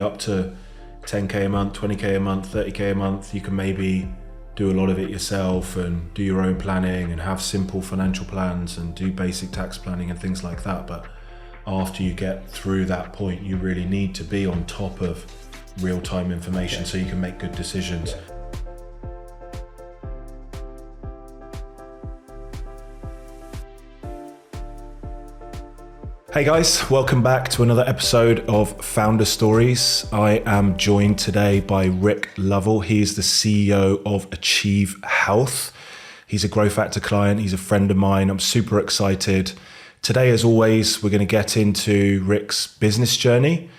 up to 10k a month, 20k a month, 30k a month. You can maybe do a lot of it yourself and do your own planning and have simple financial plans and do basic tax planning and things like that. But after you get through that point, you really need to be on top of real-time information so you can make good decisions. Hey guys, welcome back to another episode of Founder Stories. I am joined today by Rick Lovell. He's the CEO of Achieve Health. He's a GrowFactor client. He's a friend of mine. I'm super excited. Today, as always, we're going to get into Rick's business journey,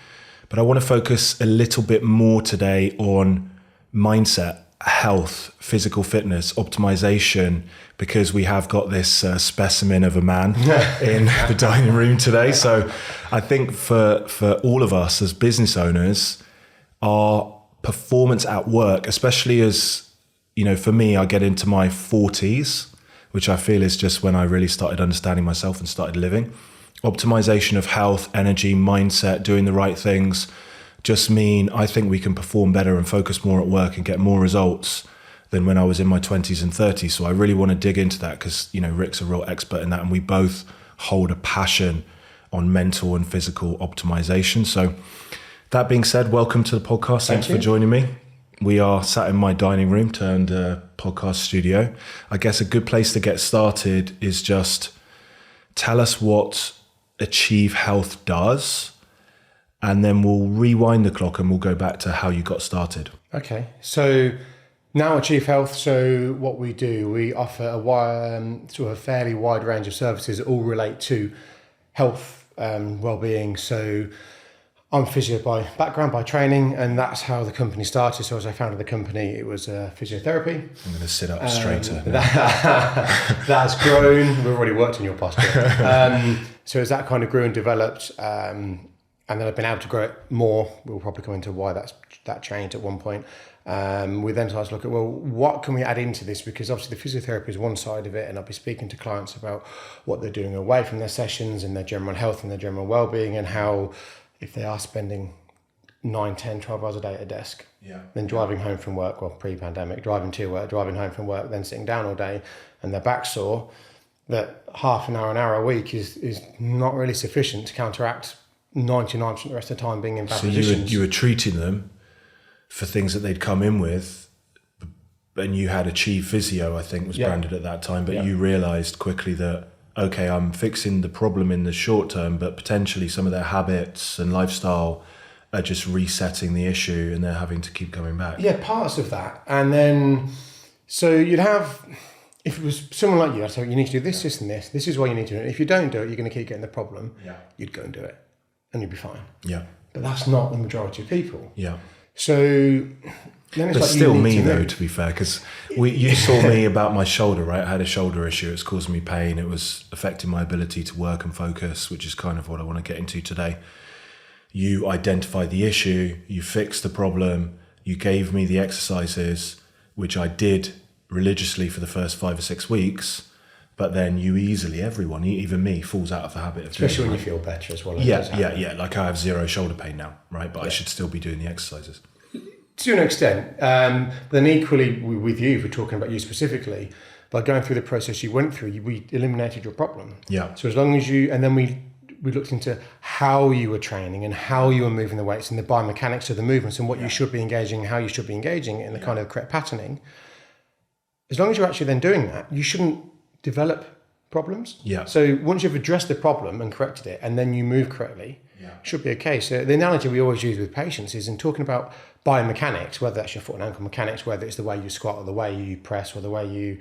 but I want to focus a little bit more today on mindset, health, physical fitness, optimization, because we have got this specimen of a man in the dining room today. So I think for all of us as business owners, our performance at work, especially as, you know, for me, I get into my 40s, which I feel is just when I really started understanding myself and started living. Optimization of health, energy, mindset, doing the right things just mean I think we can perform better and focus more at work and get more results than when I was in my 20s and 30s. So I really want to dig into that because, you know, Rick's a real expert in that and we both hold a passion on mental and physical optimization. So that being said, welcome to the podcast. Thanks for joining me. We are sat in my dining room turned podcast studio. I guess a good place to get started is just tell us what Achieve Health does, and then we'll rewind the clock and we'll go back to how you got started. Okay, so now Achieve Health, so what we do, we offer a fairly wide range of services that all relate to health and well-being. So I'm physio by background, by training, and that's how the company started. So as I founded the company, it was physiotherapy. I'm going to sit up straighter. That's grown. We've already worked on your posture. So as that kind of grew and developed, and then I've been able to grow it more. We'll probably come into why that changed at one point. We then started to look at, well, what can we add into this? Because obviously the physiotherapy is one side of it, and I'll be speaking to clients about what they're doing away from their sessions and their general health and their general well-being, and how if they are spending 9, 10, 12 hours a day at a desk, then driving home from work, well, pre-pandemic, driving to work, driving home from work, then sitting down all day and their back sore, that half an hour a week is not really sufficient to counteract 99% of the rest of the time being in bad positions. So you were treating them for things that they'd come in with, and you had Achieve Physio, I think was branded at that time, but you realized quickly that, okay, I'm fixing the problem in the short term, but potentially some of their habits and lifestyle are just resetting the issue and they're having to keep coming back. Yeah, parts of that. And then, so you'd have, if it was someone like you, I'd say, you need to do this, this and this. This is why you need to do it. If you don't do it, you're going to keep getting the problem. You'd go and do it and you'd be fine. But that's not the majority of people. So then it's but like still me though, to be fair, because you saw me about my shoulder, right? I had a shoulder issue. It's causing me pain. It was affecting my ability to work and focus, which is kind of what I want to get into today. You identified the issue, you fixed the problem, you gave me the exercises, which I did religiously for the first 5 or 6 weeks. But then you easily, everyone, even me, falls out of the habit of doing it. Especially when you feel better as well. Yeah. Like I have zero shoulder pain now, right? But I should still be doing the exercises. To an extent. Then equally with you, if we're talking about you specifically, by going through the process you went through, we eliminated your problem. So as long as and then we looked into how you were training and how you were moving the weights and the biomechanics of the movements and what you should be engaging, how you should be engaging in the kind of correct patterning. As long as you're actually then doing that, you shouldn't develop problems. So once you've addressed the problem and corrected it, and then you move correctly, should be okay. So the analogy we always use with patients is in talking about biomechanics, whether that's your foot and ankle mechanics, whether it's the way you squat or the way you press or the way you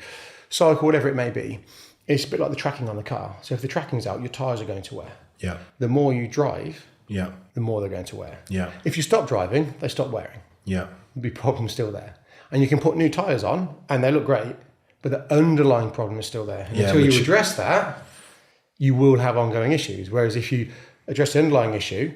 cycle, whatever it may be, it's a bit like the tracking on the car. So if the tracking's out, your tires are going to wear. The more you drive, the more they're going to wear. If you stop driving, they stop wearing. There'll be problems still there. And you can put new tires on and they look great, but the underlying problem is still there. And until you address that, you will have ongoing issues. Whereas if you address the underlying issue,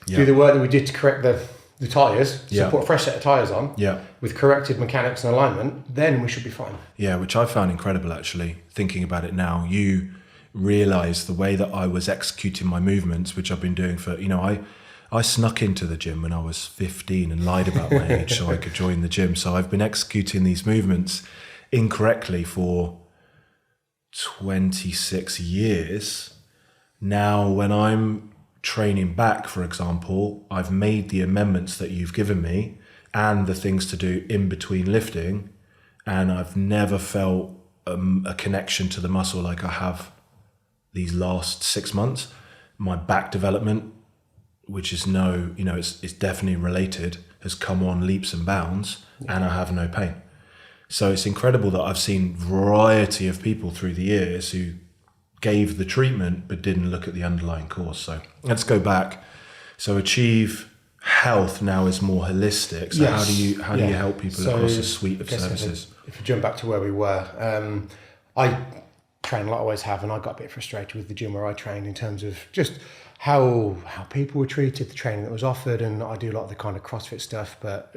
do the work that we did to correct the tyres, so put a fresh set of tyres on with corrected mechanics and alignment, then we should be fine. Which I found incredible actually, thinking about it now. You realise the way that I was executing my movements, which I've been doing for, I snuck into the gym when I was 15 and lied about my age so I could join the gym. So I've been executing these movements incorrectly for 26 years. Now, when I'm training back, for example, I've made the amendments that you've given me and the things to do in between lifting, and I've never felt a connection to the muscle like I have these last 6 months. My back development, which is it's definitely related, has come on leaps and bounds, and I have no pain. So it's incredible that I've seen variety of people through the years who gave the treatment but didn't look at the underlying cause. So let's go back. So Achieve Health now is more holistic. So how do you help people across a suite of services? If you jump back to where we were, I train a lot, always have, and I got a bit frustrated with the gym where I trained in terms of just how people were treated, the training that was offered, and I do a lot of the kind of CrossFit stuff. But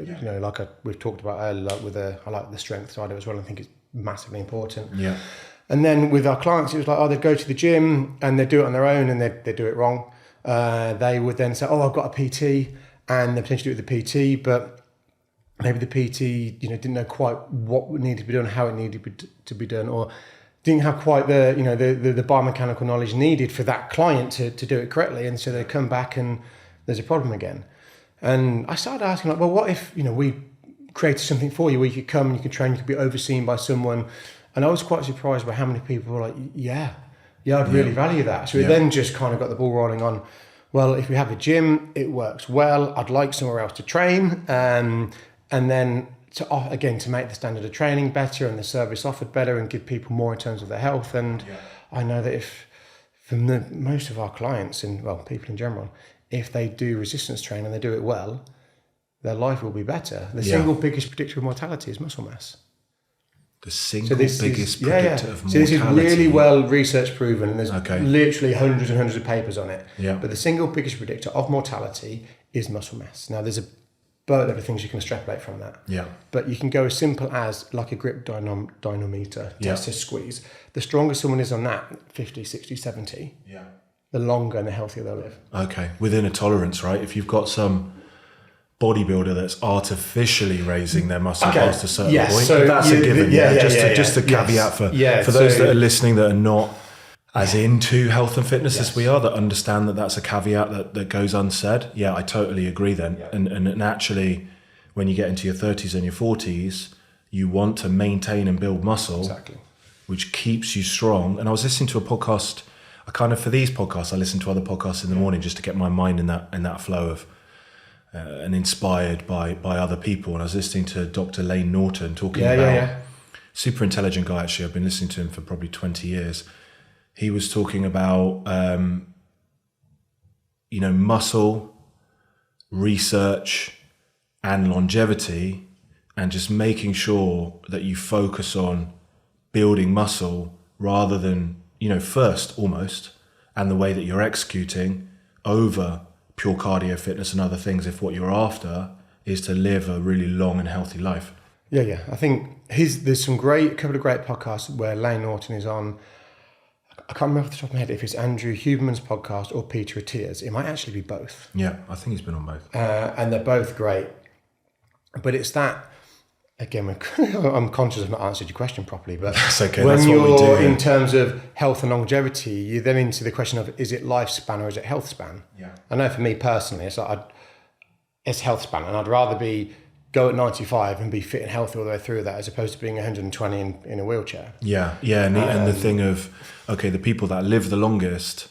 we've talked about earlier, I like the strength side of it as well. I think it's massively important. Yeah. And then with our clients, it was like, they'd go to the gym and they'd do it on their own and they'd do it wrong. They would then say, I've got a PT, and they potentially do it with the PT, but maybe the PT, didn't know quite what needed to be done, how it needed to be done, or didn't have quite the biomechanical knowledge needed for that client to do it correctly. And so they come back and there's a problem again. And I started asking, like, well, what if, we created something for you where you could come, you could train, you could be overseen by someone. And I was quite surprised by how many people were like, I'd really value that. So it then just kind of got the ball rolling on, well, if we have a gym, it works well. I'd like somewhere else to train. And then to make the standard of training better and the service offered better and give people more in terms of their health. And I know that if from most of our clients and people in general, if they do resistance training and they do it well, their life will be better. The single biggest predictor of mortality is muscle mass. The single biggest predictor of mortality. So this is really well research proven, and there's literally hundreds and hundreds of papers on it. Yeah. But the single biggest predictor of mortality is muscle mass. Now there's a boatload of things you can extrapolate from that. Yeah. But you can go as simple as like a grip dynamometer, test to squeeze. The stronger someone is on that, 50, 60, 70, the longer and the healthier they'll live. Okay. Within a tolerance, right? If you've got some bodybuilder that's artificially raising their muscle past a certain point, so that's a given. Just a caveat for those that are listening that are not as into health and fitness as we are, that understand that that's a caveat that goes unsaid. Yeah, I totally agree then. And actually, when you get into your 30s and your 40s, you want to maintain and build muscle, which keeps you strong. And I was listening to a podcast, for these podcasts, I listen to other podcasts in the morning just to get my mind in that flow of and inspired by other people. And I was listening to Dr. Lane Norton talking about super intelligent guy. Actually, I've been listening to him for probably 20 years. He was talking about muscle research and longevity, and just making sure that you focus on building muscle rather than first almost, and the way that you're executing over pure cardio fitness and other things, if what you're after is to live a really long and healthy life. I think there's a couple of great podcasts where Lane Norton is on. I can't remember off the top of my head if it's Andrew Huberman's podcast or Peter Attia's. It might actually be both. Yeah, I think he's been on both. And they're both great. But it's that, again, I'm conscious I've not answered your question properly, but that's okay. When that's you're what we do, in terms of health and longevity, you're then into the question of, is it lifespan or is it health span? Yeah. I know for me personally, it's health span, and I'd rather go at 95 and be fit and healthy all the way through that, as opposed to being 120 in a wheelchair. And the thing of, the people that live the longest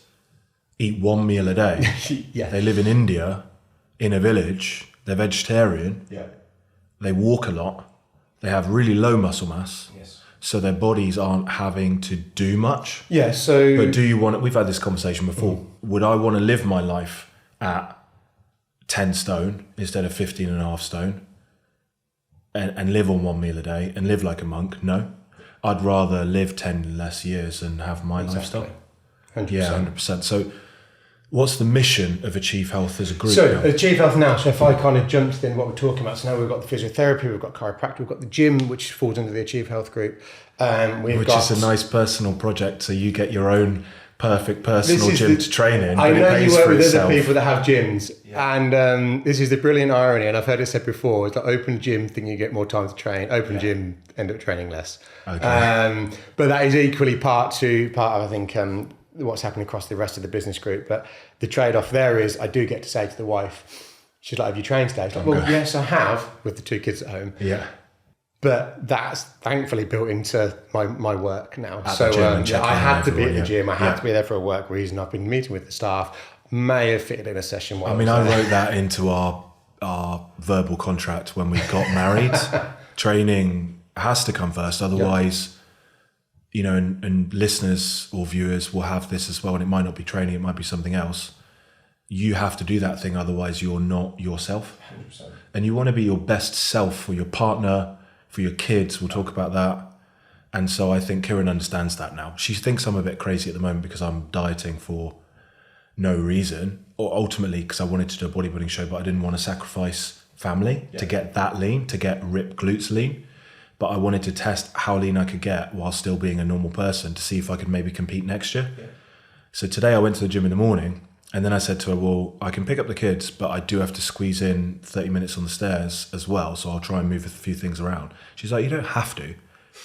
eat one meal a day. They live in India, in a village, they're vegetarian, they walk a lot, they have really low muscle mass, so their bodies aren't having to do much. But do you want, we've had this conversation before, would I want to live my life at 10 stone instead of 15 and a half stone? And live on one meal a day and live like a monk? No. I'd rather live 10 less years and have my lifestyle. 100%. Yeah, 100%. So what's the mission of Achieve Health as a group? So Achieve Health now, so if I kind of jumped in what we're talking about, so now we've got the physiotherapy, we've got chiropractic, we've got the gym, which falls under the Achieve Health group. Which is a nice personal project, so you get your own perfect personal gym to train in. I but know it pays you work for with itself. other people that have gyms, and this is the brilliant irony, and I've heard it said before, it's like open gym think you get more time to train, open gym end up training less. Okay. But that is equally part of, I think, what's happening across the rest of the business group. But the trade-off there is I do get to say to the wife, she's like, have you trained today? She's like, well, yes, I have, with the 2 kids at home. Yeah. But that's thankfully built into my work now. At the gym I had to be at the everyone, gym. I had to be there for a work reason. I've been meeting with the staff. May have fitted in a session. I wrote that into our verbal contract when we got married. Training has to come first. Otherwise, and listeners or viewers will have this as well. And it might not be training. It might be something else. You have to do that thing. Otherwise, you're not yourself. 100%. And you want to be your best self for your partner, for your kids. We'll talk about that. And so I think Kieran understands that now. She thinks I'm a bit crazy at the moment because I'm dieting for no reason, or ultimately because I wanted to do a bodybuilding show, but I didn't want to sacrifice family to get that lean, to get ripped glutes lean. But I wanted to test how lean I could get while still being a normal person to see if I could maybe compete next year. Yeah. So today I went to the gym in the morning, and then I said to her, well, I can pick up the kids, but I do have to squeeze in 30 minutes on the stairs as well. So I'll try and move a few things around. She's like, you don't have to.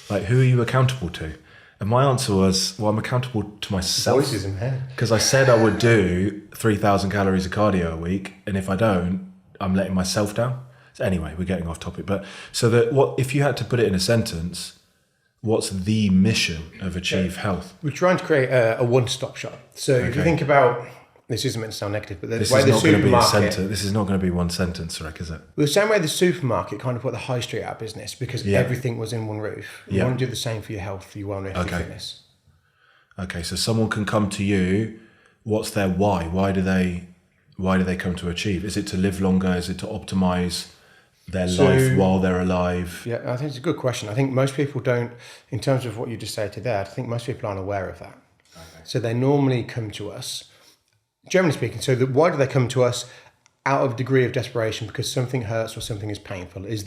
Like, who are you accountable to? And my answer was, well, I'm accountable to myself. Voices in head. Because I said I would do 3,000 calories of cardio a week. And if I don't, I'm letting myself down. So anyway, we're getting off topic. But so if you had to put it in a sentence, what's the mission of Achieve Health? We're trying to create a one-stop shop. So if you think about, this isn't meant to sound negative, but this is not going to be a sentence. This is not going to be one sentence, Rick, is it? Well, the same way the supermarket kind of put the high street out of business because everything was in one roof. You want to do the same for your health, for your wellness, for your fitness. Okay, so someone can come to you. What's their why? Why do they come to Achieve? Is it to live longer? Is it to optimize their life while they're alive? Yeah, I think it's a good question. I think most people don't, in terms of what you just said to that, I think most people aren't aware of that. Okay. So they normally come to us, generally speaking, why do they come to us? Out of degree of desperation because something hurts or something is painful, is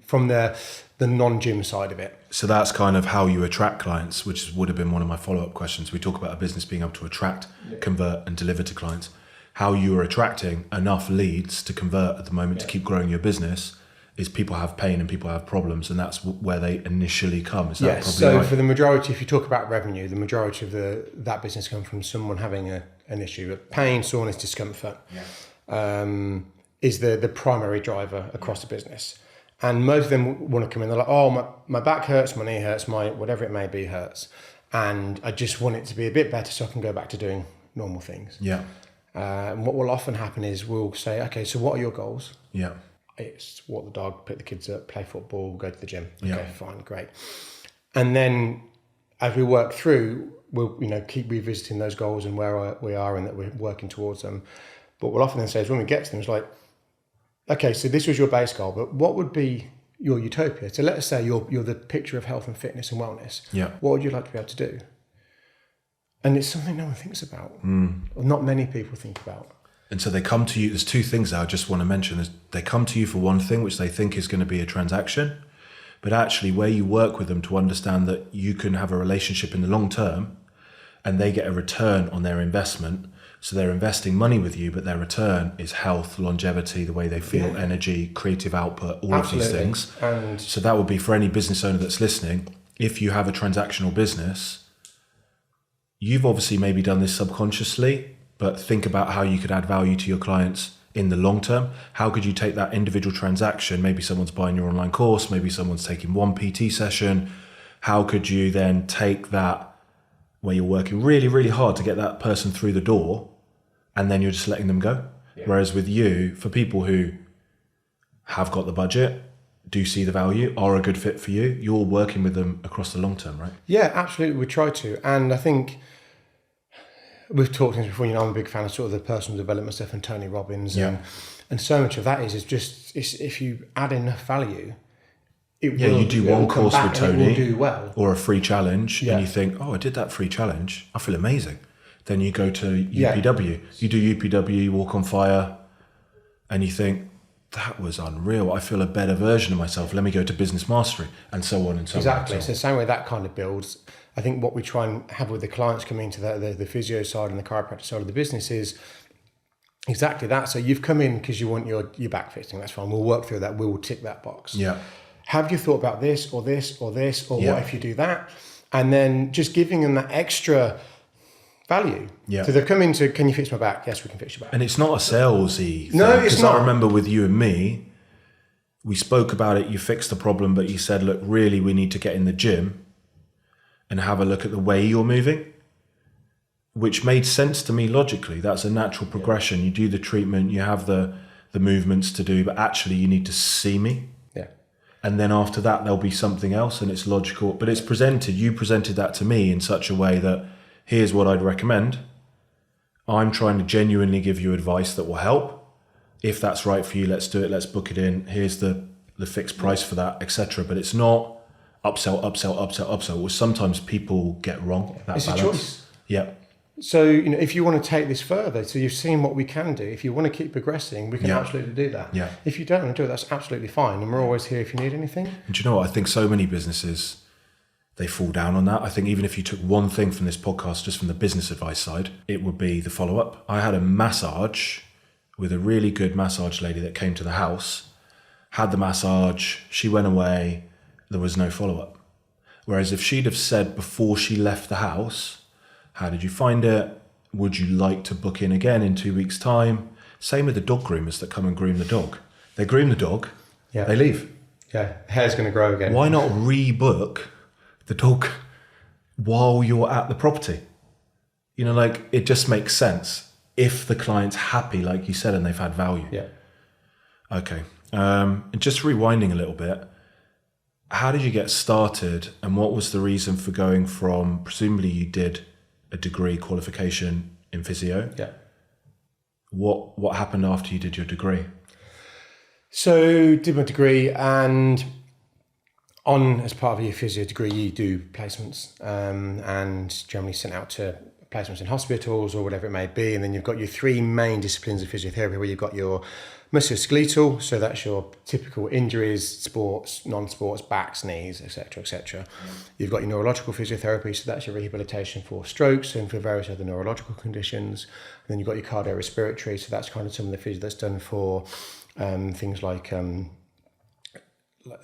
from the non-gym side of it. So that's kind of how you attract clients, which would have been one of my follow-up questions. We talk about a business being able to attract, convert and deliver to clients. How you are attracting enough leads to convert at the moment to keep growing your business is people have pain and people have problems, and that's where they initially come. Is that probably right? So for the majority, if you talk about revenue, the majority of that business comes from someone having an issue. Pain, soreness, discomfort is the primary driver across the business. And most of them want to come in, they're like, oh, my back hurts, my knee hurts, my whatever it may be hurts. And I just want it to be a bit better so I can go back to doing normal things. Yeah. And what will often happen is we'll say, okay, so what are your goals? Yeah. It's walk the dog, pick the kids up, play football, go to the gym. Yeah. Okay, fine, great. And then as we work through, we'll keep revisiting those goals and where we are and that we're working towards them. But we'll often then say is when we get to them, it's like, okay, so this was your base goal, but what would be your utopia? So let's say you're the picture of health and fitness and wellness. Yeah. What would you like to be able to do? And it's something no one thinks about, or not many people think about. And so they come to you, there's two things that I just want to mention. They come to you for one thing, which they think is going to be a transaction, but actually where you work with them to understand that you can have a relationship in the long term and they get a return on their investment. So they're investing money with you, but their return is health, longevity, the way they feel, energy, creative output, all of these things. And so that would be for any business owner that's listening. If you have a transactional business, you've obviously maybe done this subconsciously, but think about how you could add value to your clients in the long term. How could you take that individual transaction? Maybe someone's buying your online course, maybe someone's taking one PT session. How could you then take that where you're working really, really hard to get that person through the door and then you're just letting them go? Yeah. Whereas with you, for people who have got the budget, do see the value, are a good fit for you, you're working with them across the long term, right? Yeah, absolutely. We try to. And I think we've talked things before, I'm a big fan of sort of the personal development stuff and Tony Robbins. And so much of that is just if you add enough value, you do one course with Tony do well. Or a free challenge and you think, oh, I did that free challenge, I feel amazing. Then you go to UPW, you do UPW, you walk on fire and you think, that was unreal, I feel a better version of myself, let me go to business mastery, and so on and so on. Exactly, so the same way that kind of builds. I think what we try and have with the clients coming into the physio side and the chiropractic side of the business is exactly that. So you've come in because you want your back fixing. That's fine. We'll work through that. We will tick that box. Yeah. Have you thought about this or this or this, or what if you do that? And then just giving them that extra value. Yeah. So they've come into, can you fix my back? Yes, we can fix your back. And it's not a salesy thing. No, it's not. I remember with you and me, we spoke about it. You fixed the problem, but you said, look, really, we need to get in the gym and have a look at the way you're moving, which made sense to me logically. That's a natural progression. You do the treatment, you have the movements to do, but actually you need to see me. Yeah. And then after that, there'll be something else, and it's logical. But it's presented, you presented that to me in such a way that here's what I'd recommend. I'm trying to genuinely give you advice that will help. If that's right for you, let's do it. Let's book it in. Here's the fixed price for that, etc. But it's not upsell, which sometimes people get wrong. That it's balance. A choice. Yeah. So, if you want to take this further, so you've seen what we can do. If you want to keep progressing, we can absolutely do that. Yeah. If you don't want to do it, that's absolutely fine. And we're always here if you need anything. And do you know what? I think so many businesses, they fall down on that. I think even if you took one thing from this podcast, just from the business advice side, it would be the follow-up. I had a massage with a really good massage lady that came to the house, had the massage, she went away, there was no follow-up. Whereas if she'd have said before she left the house, how did you find it? Would you like to book in again in 2 weeks' time? Same with the dog groomers that come and groom the dog. They groom the dog, they leave. Yeah, hair's going to grow again. Why not rebook the dog while you're at the property? It just makes sense if the client's happy, like you said, and they've had value. Yeah. Okay. And just rewinding a little bit, how did you get started, and what was the reason for going from, presumably you did a degree qualification in physio? Yeah. What happened after you did your degree? So did my degree, and as part of your physio degree, you do placements, and generally sent out to placements in hospitals or whatever it may be. And then you've got your three main disciplines of physiotherapy, where you've got your musculoskeletal, so that's your typical injuries, sports, non-sports, backs, knees, etc., etc. You've got your neurological physiotherapy, so that's your rehabilitation for strokes and for various other neurological conditions. And then you've got your cardiorespiratory, so that's kind of some of the physio that's done for things like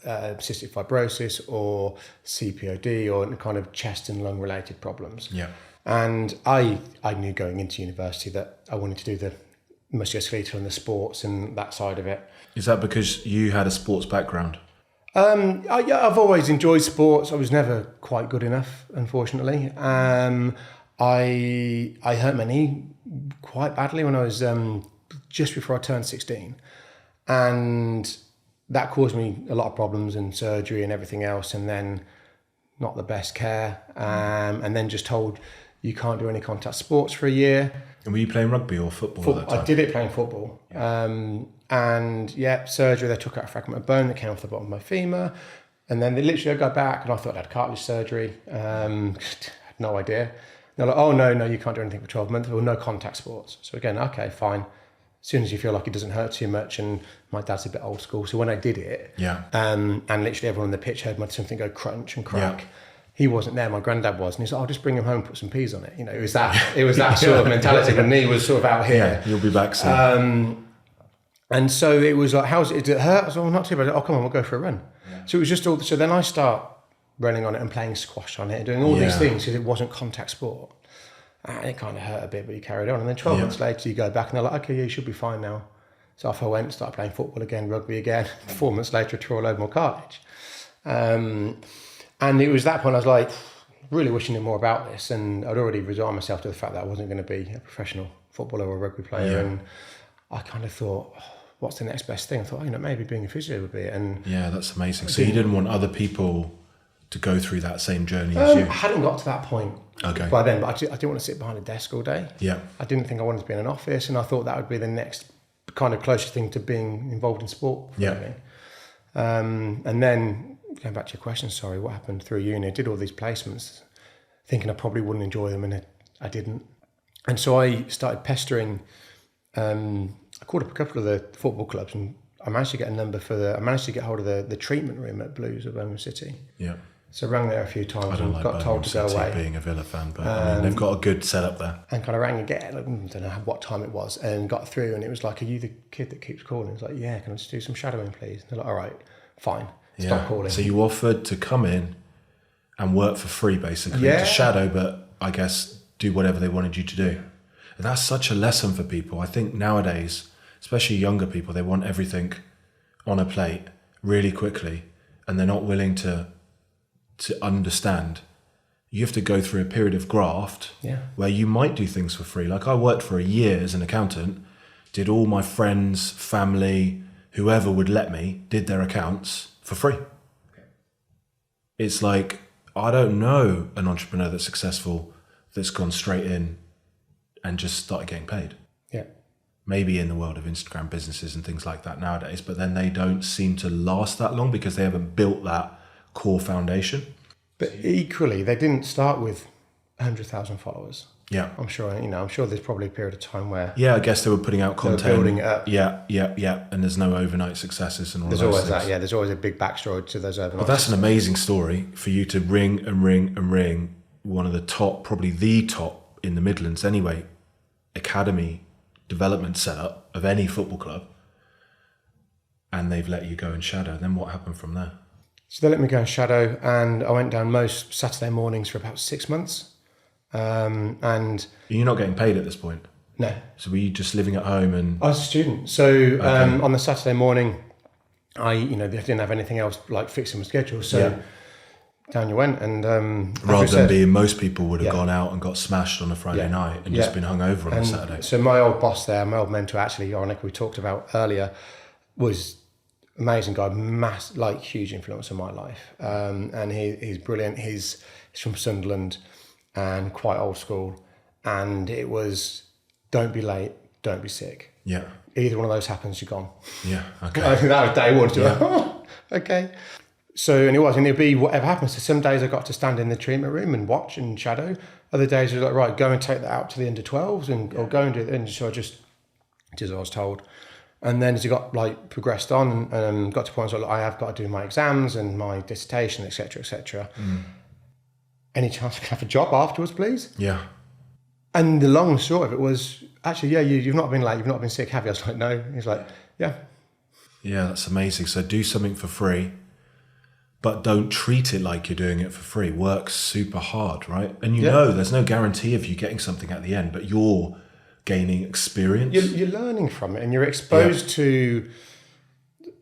cystic fibrosis or CPOD or kind of chest and lung related problems. Yeah. And I knew going into university that I wanted to do the musculoskeletal and the sports and that side of it. Is that because you had a sports background? I've always enjoyed sports. I was never quite good enough, unfortunately. I hurt my knee quite badly when I was just before I turned 16. And that caused me a lot of problems and surgery and everything else. And then not the best care. And then just told you can't do any contact sports for a year. And were you playing rugby or football at that time? I did it playing football. Surgery, they took out a fragment of bone that came off the bottom of my femur. And then I go back and I thought I had cartilage surgery. Had no idea. They're like, oh, no, you can't do anything for 12 months. Or no contact sports. So again, okay, fine. As soon as you feel like it doesn't hurt too much, and my dad's a bit old school. So when I did it, and literally everyone on the pitch heard something go crunch and crack. Yeah. He wasn't there, my granddad was, and he's like, I'll just bring him home and put some peas on it. It was that sort of mentality. My knee was sort of out here. Yeah, you'll be back soon. And so it was like, did it hurt? I was like, well, not too bad. Oh, come on, we'll go for a run. Yeah. So it was just all, so then I start running on it and playing squash on it and doing all these things because it wasn't contact sport. And it kind of hurt a bit, but you carried on. And then 12 months later, you go back and they're like, okay, you should be fine now. So off I went, started playing football again, rugby again. 4 months later, I tore all over my cartilage. And it was that point I was like, really wishing more about this. And I'd already resigned myself to the fact that I wasn't going to be a professional footballer or rugby player. Yeah. And I kind of thought, what's the next best thing? I thought, maybe being a physio would be it. And yeah, that's amazing. So you didn't want other people to go through that same journey as you? I hadn't got to that point by then, but I didn't want to sit behind a desk all day. Yeah. I didn't think I wanted to be in an office, and I thought that would be the next kind of closest thing to being involved in sport. Yeah. And then, going back to your question, sorry, what happened through uni? I did all these placements, thinking I probably wouldn't enjoy them, and I didn't. And so I started pestering. I called up a couple of the football clubs, and I managed to get a number I managed to get hold of the treatment room at Blues of Birmingham City. Yeah. So I rang there a few times I don't and like got told to go City away. being a Villa fan, but I mean, they've got a good setup there. And kind of rang again, I don't know what time it was, and got through, and it was like, are you the kid that keeps calling? It's like, yeah, can I just do some shadowing, please? And they're like, all right, fine, stop calling. So you offered to come in and work for free, basically, to shadow, but I guess do whatever they wanted you to do. And that's such a lesson for people. I think nowadays, especially younger people, they want everything on a plate really quickly, and they're not willing to understand. You have to go through a period of graft where you might do things for free. Like I worked for a year as an accountant, did all my friends, family, whoever would let me, did their accounts for free. Okay. It's like, I don't know an entrepreneur that's successful that's gone straight in and just started getting paid. Yeah. Maybe in the world of Instagram businesses and things like that nowadays, but then they don't seem to last that long because they haven't built that core foundation. But equally, they didn't start with 100,000 followers. Yeah. I'm sure there's probably a period of time where... Yeah, I guess they were putting out content. They were building it up. Yeah. And there's no overnight successes and all There's those always things. that, there's always a big backstory to those overnight Well, that's successes. an amazing story for you to ring one of the top, probably the top in the Midlands anyway, academy development setup of any football club, and they've let you go and shadow. Then what happened from there? So they let me go and shadow, and I went down most Saturday mornings for about 6 months. And you're not getting paid at this point? No. So were you just living at home? And I was a student. So on the Saturday morning, they didn't have anything else like fixing my schedule. So down you went. And rather than being, most people would have gone out and got smashed on a Friday night and just been hungover on a Saturday. So my old boss there, my old mentor, actually, Ironically, we talked about earlier, was amazing guy, huge influence on my life. And he's brilliant. He's from Sunderland and quite old school. And it was, don't be late, don't be sick. Yeah. Either one of those happens, you're gone. Yeah, okay. I think that was day one. Okay. So, and it'd be whatever happens. So some days I got to stand in the treatment room and watch and shadow. Other days I was like, right, go and take that out to the under 12s or go and do it. And so I just did as I was told. And then as it got progressed on and got to points where I have got to do my exams and my dissertation, etc., etc. Any chance I can have a job afterwards, please? Yeah. And the long and short of it was, actually, you've not been late, you've not been sick, have you? I was like, no. He's like, yeah. Yeah, that's amazing. So do something for free, but don't treat it like you're doing it for free. Work super hard, right? And there's no guarantee of you getting something at the end, but you're gaining experience. You're learning from it, and you're exposed to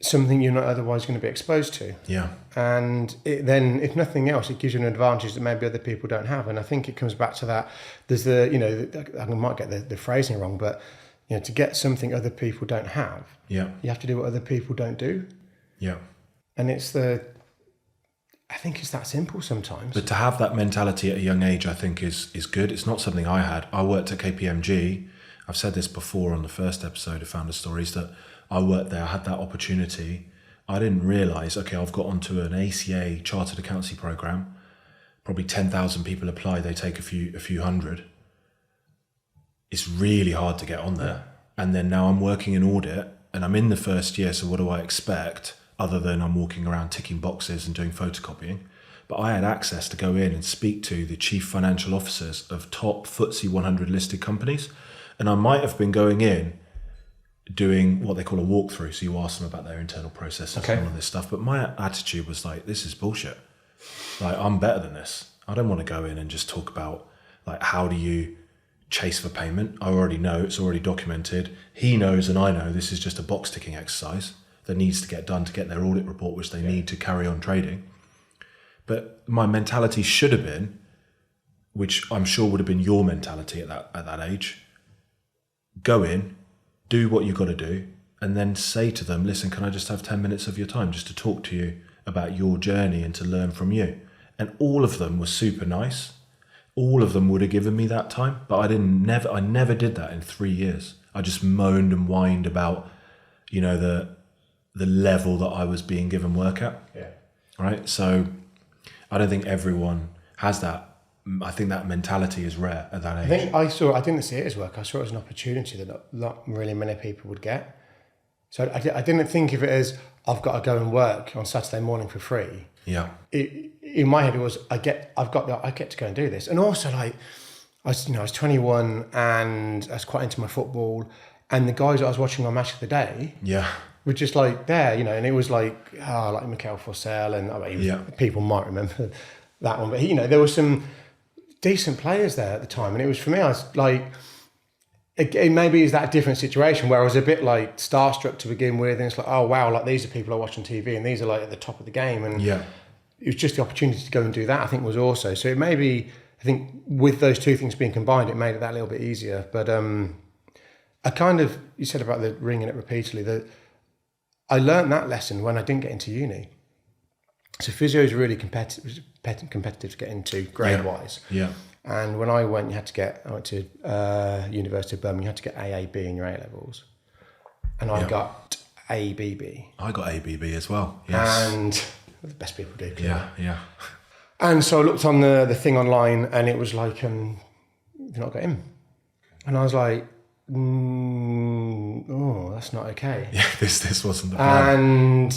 something you're not otherwise going to be exposed to. Yeah. And then, if nothing else, it gives you an advantage that maybe other people don't have. And I think it comes back to that. There's I might get the phrasing wrong, but to get something other people don't have, you have to do what other people don't do. Yeah. And I think it's that simple sometimes. But to have that mentality at a young age, I think is good. It's not something I had. I worked at KPMG. I've said this before on the first episode of Founder Stories, that I worked there. I had that opportunity. I didn't realise, I've got onto an ACA chartered accountancy program. Probably 10,000 people apply. They take a few hundred. It's really hard to get on there. And then now I'm working in audit and I'm in the first year. So what do I expect other than I'm walking around ticking boxes and doing photocopying? But I had access to go in and speak to the chief financial officers of top FTSE 100 listed companies. And I might have been going in doing what they call a walkthrough. So you ask them about their internal processes and all of this stuff. But my attitude was like, this is bullshit. Like, I'm better than this. I don't want to go in and just talk about how do you chase for payment. I already know, it's already documented. He knows and I know this is just a box ticking exercise that needs to get done to get their audit report, which they need to carry on trading. But my mentality should have been, which I'm sure would have been your mentality at that age, go in, do what you've got to do, and then say to them, listen, can I just have 10 minutes of your time just to talk to you about your journey and to learn from you? And all of them were super nice. All of them would have given me that time, but I never did that in 3 years. I just moaned and whined about, the level that I was being given work at. Yeah. Right. So I don't think everyone has that. I think that mentality is rare at that age. I didn't see it as work. I saw it as an opportunity that not really many people would get. So I didn't think of it as, I've got to go and work on Saturday morning for free. Yeah. It in my head it was, I get to go and do this. And also like, I was 21 and I was quite into my football, and the guys that I was watching on Match of the Day were just like there, and it was like, like Mikel Forsell, and people might remember that one, but there were some decent players there at the time. And it was, for me, I was like, it maybe is that a different situation where I was a bit like starstruck to begin with, and it's like, oh wow, like these are people I watch on TV and these are like at the top of the game, and it was just the opportunity to go and do that, I think, was also, so it may be, I think with those two things being combined, it made it that little bit easier. But I kind of, you said about the ringing it repeatedly, that I learned that lesson when I didn't get into uni. So physio is really competitive to get into grade wise. And when I went to University of Birmingham, you had to get AAB in your A levels, and I got ABB. I got ABB as well. Yes, and the best people do. Yeah. And so I looked on the thing online, and it was like, you've not got him. And I was like, that's not okay. Yeah, this wasn't the plan.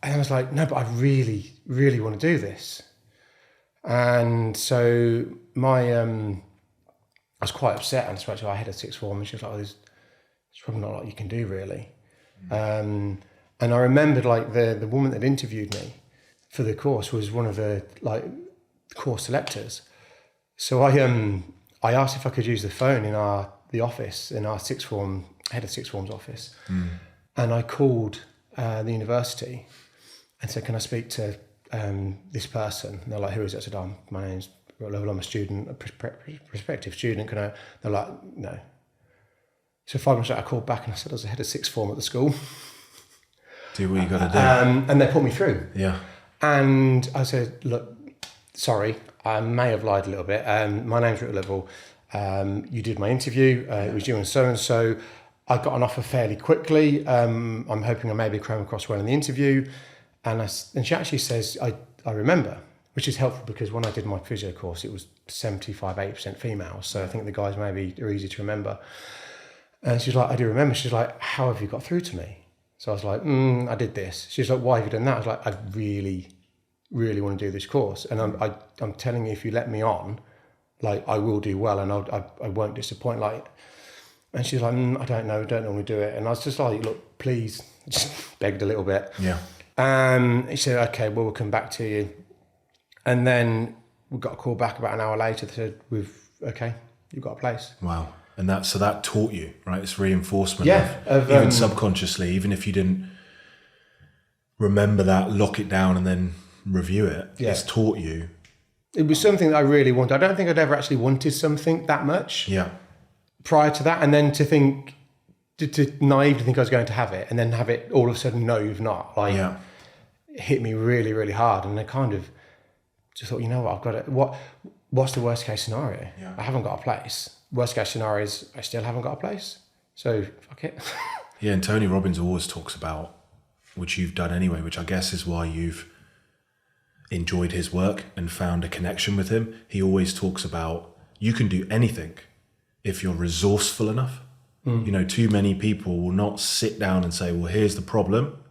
And I was like, no, but I really, really want to do this. And so I was quite upset, and spoke to our head of sixth form, and she was like, there's probably not a lot you can do, really. And I remembered like the woman that interviewed me for the course was one of the like course selectors. So I asked if I could use the phone in the office, in our sixth form, head of sixth form's office. And I called the university and said, can I speak to this person? And they're like, who is it? I said, my name's Rick Lovell, I'm a student, a prospective student. They're like, no. So 5 minutes later, I called back and I said I was the head of sixth form at the school. Do what you got to do. And they put me through. Yeah. And I said, look, sorry, I may have lied a little bit. My name's Rick Lovell. You did my interview. It was you and so. I got an offer fairly quickly. I'm hoping I maybe came across well in the interview. And she actually says, I remember, which is helpful because when I did my physio course, it was 75-80% female. So I think the guys maybe are easy to remember. And she's like, I do remember. She's like, how have you got through to me? So I was like, I did this. She's like, why have you done that? I was like, I really, really want to do this course. And I'm telling you, if you let me on, like I will do well, and I won't disappoint. Like, and she's like, I don't know, don't normally do it. And I was just like, look, please, just begged a little bit. Yeah. He said, okay, well, we'll come back to you. And then we got a call back about an hour later. They said, you've got a place. Wow. And that taught you, right? It's reinforcement of even subconsciously, even if you didn't remember that, lock it down and then review it. Yeah. It's taught you. It was something that I really wanted. I don't think I'd ever actually wanted something that much prior to that. And then to naively think I was going to have it, and then have it all of a sudden, no, you've not. Like, it hit me really, really hard. And I kind of just thought, you know what, I've got it. What's the worst case scenario? Yeah. I haven't got a place. Worst case scenario is I still haven't got a place. So fuck it. Yeah, and Tony Robbins always talks about, which you've done anyway, which I guess is why you've enjoyed his work and found a connection with him. He always talks about you can do anything if you're resourceful enough. Too many people will not sit down and say, well, here's the problem.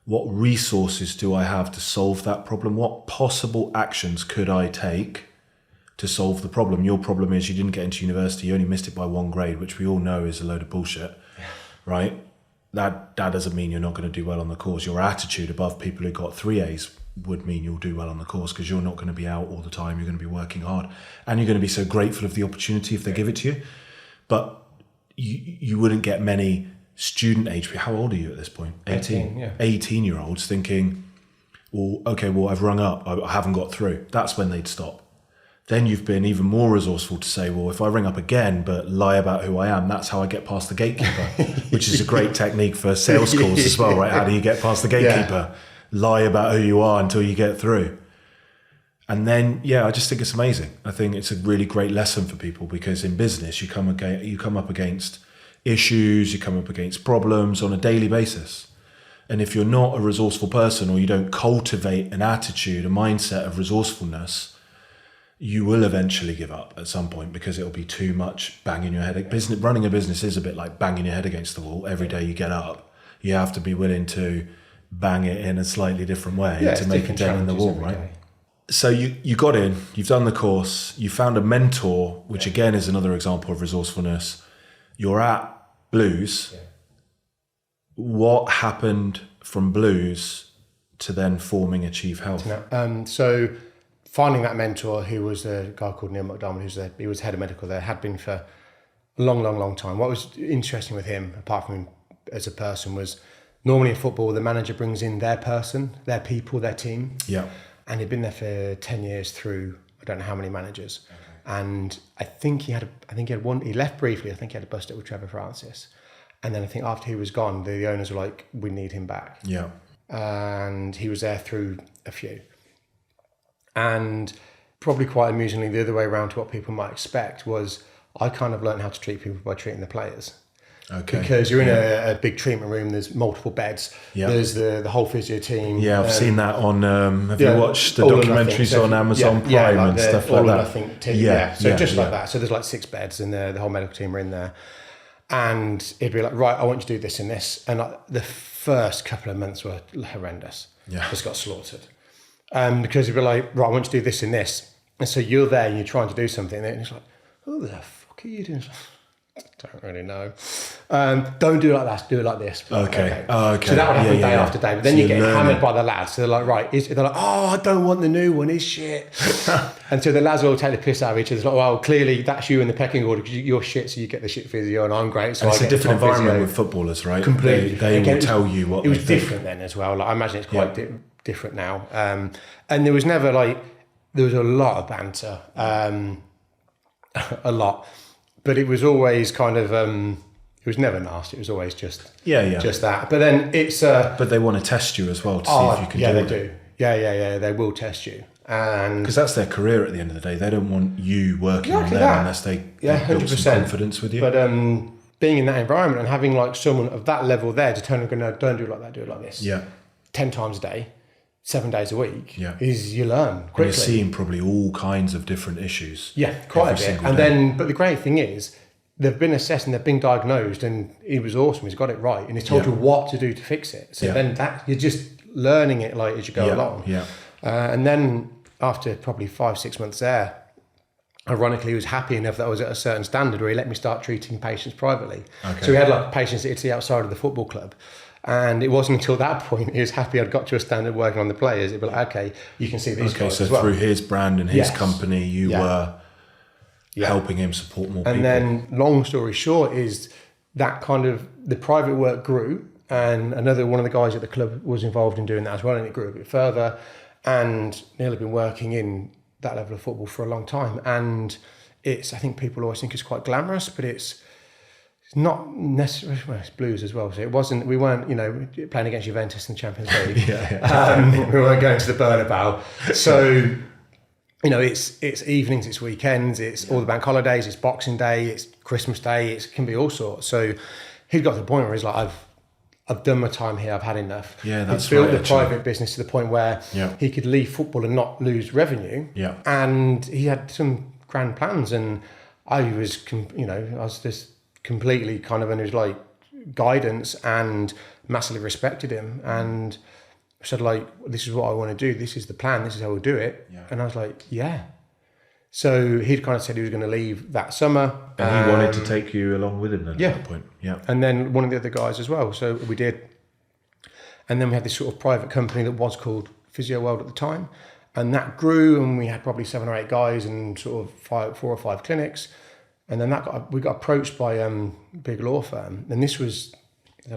What resources do I have to solve that problem? What possible actions could I take to solve the problem? Your problem is you didn't get into university, you only missed it by 1 grade, which we all know is a load of bullshit, right? That doesn't mean you're not going to do well on the course. Your attitude above people who got 3 A's would mean you'll do well on the course, because you're not going to be out all the time. You're going to be working hard, and you're going to be so grateful of the opportunity if they give it to you. But you wouldn't get many student age. How old are you at this point? 18. 18-year-olds thinking, I've rung up, I haven't got through. That's when they'd stop. Then you've been even more resourceful to say, well, if I ring up again but lie about who I am, that's how I get past the gatekeeper, which is a great technique for sales calls as well, right? How do you get past the gatekeeper? Lie about who you are until you get through. And then, I just think it's amazing. I think it's a really great lesson for people, because in business, you come up against issues, you come up against problems on a daily basis. And if you're not a resourceful person, or you don't cultivate an attitude, a mindset of resourcefulness, you will eventually give up at some point, because it'll be too much banging your head. Running a business is a bit like banging your head against the wall. Every day you get up, you have to be willing to bang it in a slightly different way to make a dent in the wall, right? So you got in, you've done the course, you found a mentor, which again is another example of resourcefulness. You're at Blues. Yeah. What happened from Blues to then forming Achieve Health? So finding that mentor, who was a guy called Neil McDonald, he was head of medical there, had been for a long time. What was interesting with him, apart from him as a person, was normally in football, the manager brings in their person, their people, their team. Yeah. And he'd been there for 10 years through, I don't know how many managers. Okay. And I think he left briefly. I think he had a bust up with Trevor Francis. And then I think after he was gone, the owners were like, we need him back. Yeah. And he was there through a few. And probably quite amusingly, the other way around to what people might expect was I kind of learned how to treat people by treating the players. Okay. Because you're in a big treatment room, there's multiple beds, there's the whole physio team. Yeah, I've seen that on, have you watched the documentaries on Amazon Prime like and stuff like that? So just like that. So there's like 6 beds and the whole medical team are in there. And it'd be like, right, I want you to do this and this. And the first couple of months were horrendous. Yeah. Just got slaughtered. Because it'd be like, right, I want you to do this and this. And so you're there and you're trying to do something and it's like, who the fuck are you doing? Don't really know. Don't do it like that. Do it like this. Okay. So that would happen day after day. But then you get hammered by the lads. So they're like, right. They're like, oh, I don't want the new one. It's shit. And so the lads will take the piss out of each other. It's like, well, clearly that's you in the pecking order because you're shit, so you get the shit physio, and I'm great. So and it's a different environment physio. With footballers, right? Completely. They will tell you what. It was different then as well. Like I imagine it's quite different now. And there was never there was a lot of banter, a lot. But it was always kind of, it was never nasty. It was always just just that. But then it's... but they want to test you as well to see if you can do it. Yeah, they do. Yeah. They will test you. Because that's their career at the end of the day. They don't want you working on them unless they build some confidence with you. But being in that environment and having like someone of that level there to turn and go, no, don't do it like that, do it like this. Yeah. 10 times a day, 7 days a week, is you learn quickly. And you're seeing probably all kinds of different issues. Yeah, quite a bit. And then, but the great thing is, they've been assessed and they've been diagnosed, and he was awesome. He's got it right, and he's told you what to do to fix it. So then you're just learning it like as you go along. Yeah. And then after probably 5-6 months there, ironically, he was happy enough that I was at a certain standard where he let me start treating patients privately. Okay. So we had like patients that he'd see outside of the football club. And it wasn't until that point he was happy I'd got to a standard working on the players. It'd be like, okay, you can see these guys so as well. Through his brand and his company, you were helping him support more people. And then, long story short, is that kind of the private work grew, and one of the guys at the club was involved in doing that as well, and it grew a bit further. And Neil had been working in that level of football for a long time, and I think people always think it's quite glamorous, but it's not necessarily. Well, it's Blues as well, so we weren't playing against Juventus in the Champions League. We weren't going to the Bernabeu, so. It's evenings, it's weekends, it's all the bank holidays, it's Boxing Day, it's Christmas Day, it can be all sorts. So he got to the point where he's like, I've done my time here, I've had enough. Yeah, that's He's built the private business to the point where he could leave football and not lose revenue. Yeah. And he had some grand plans, and I was just completely kind of under his like guidance and massively respected him, and said like, this is what I want to do, this is the plan, this is how we'll do it. And I was like, so he'd kind of said he was going to leave that summer, and he wanted to take you along with him at that point. And then one of the other guys as well, so we did. And then we had this sort of private company that was called Physio World at the time, and that grew, and we had probably 7 or 8 guys and sort of 4 or 5 clinics. And then we got approached by a big law firm, and this was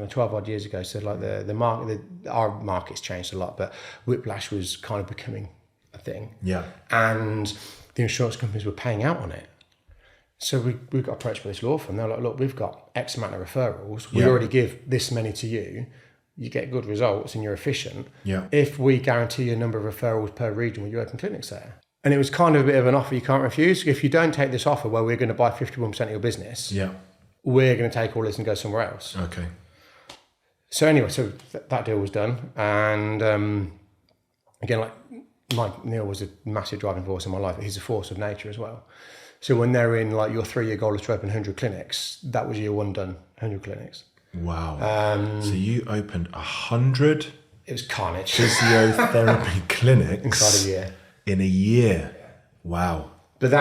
12 odd years ago. So like the market, our market's changed a lot, but whiplash was kind of becoming a thing. Yeah. And the insurance companies were paying out on it. So we got approached by this law firm. They're like, look, we've got X amount of referrals. We already give this many to you. You get good results and you're efficient. Yeah. If we guarantee a number of referrals per region, will you open clinics there? And it was kind of a bit of an offer you can't refuse. If you don't take this offer where we're going to buy 51% of your business, we're going to take all this and go somewhere else. Okay. So anyway, that deal was done, and again, like Neil was a massive driving force in my life. He's a force of nature as well. So when they're in like your 3-year goal is to open 100 clinics, that was year 1 done, 100 clinics. Wow. So you opened 100. It was carnage. Physiotherapy clinics inside a year. In a year. Wow. But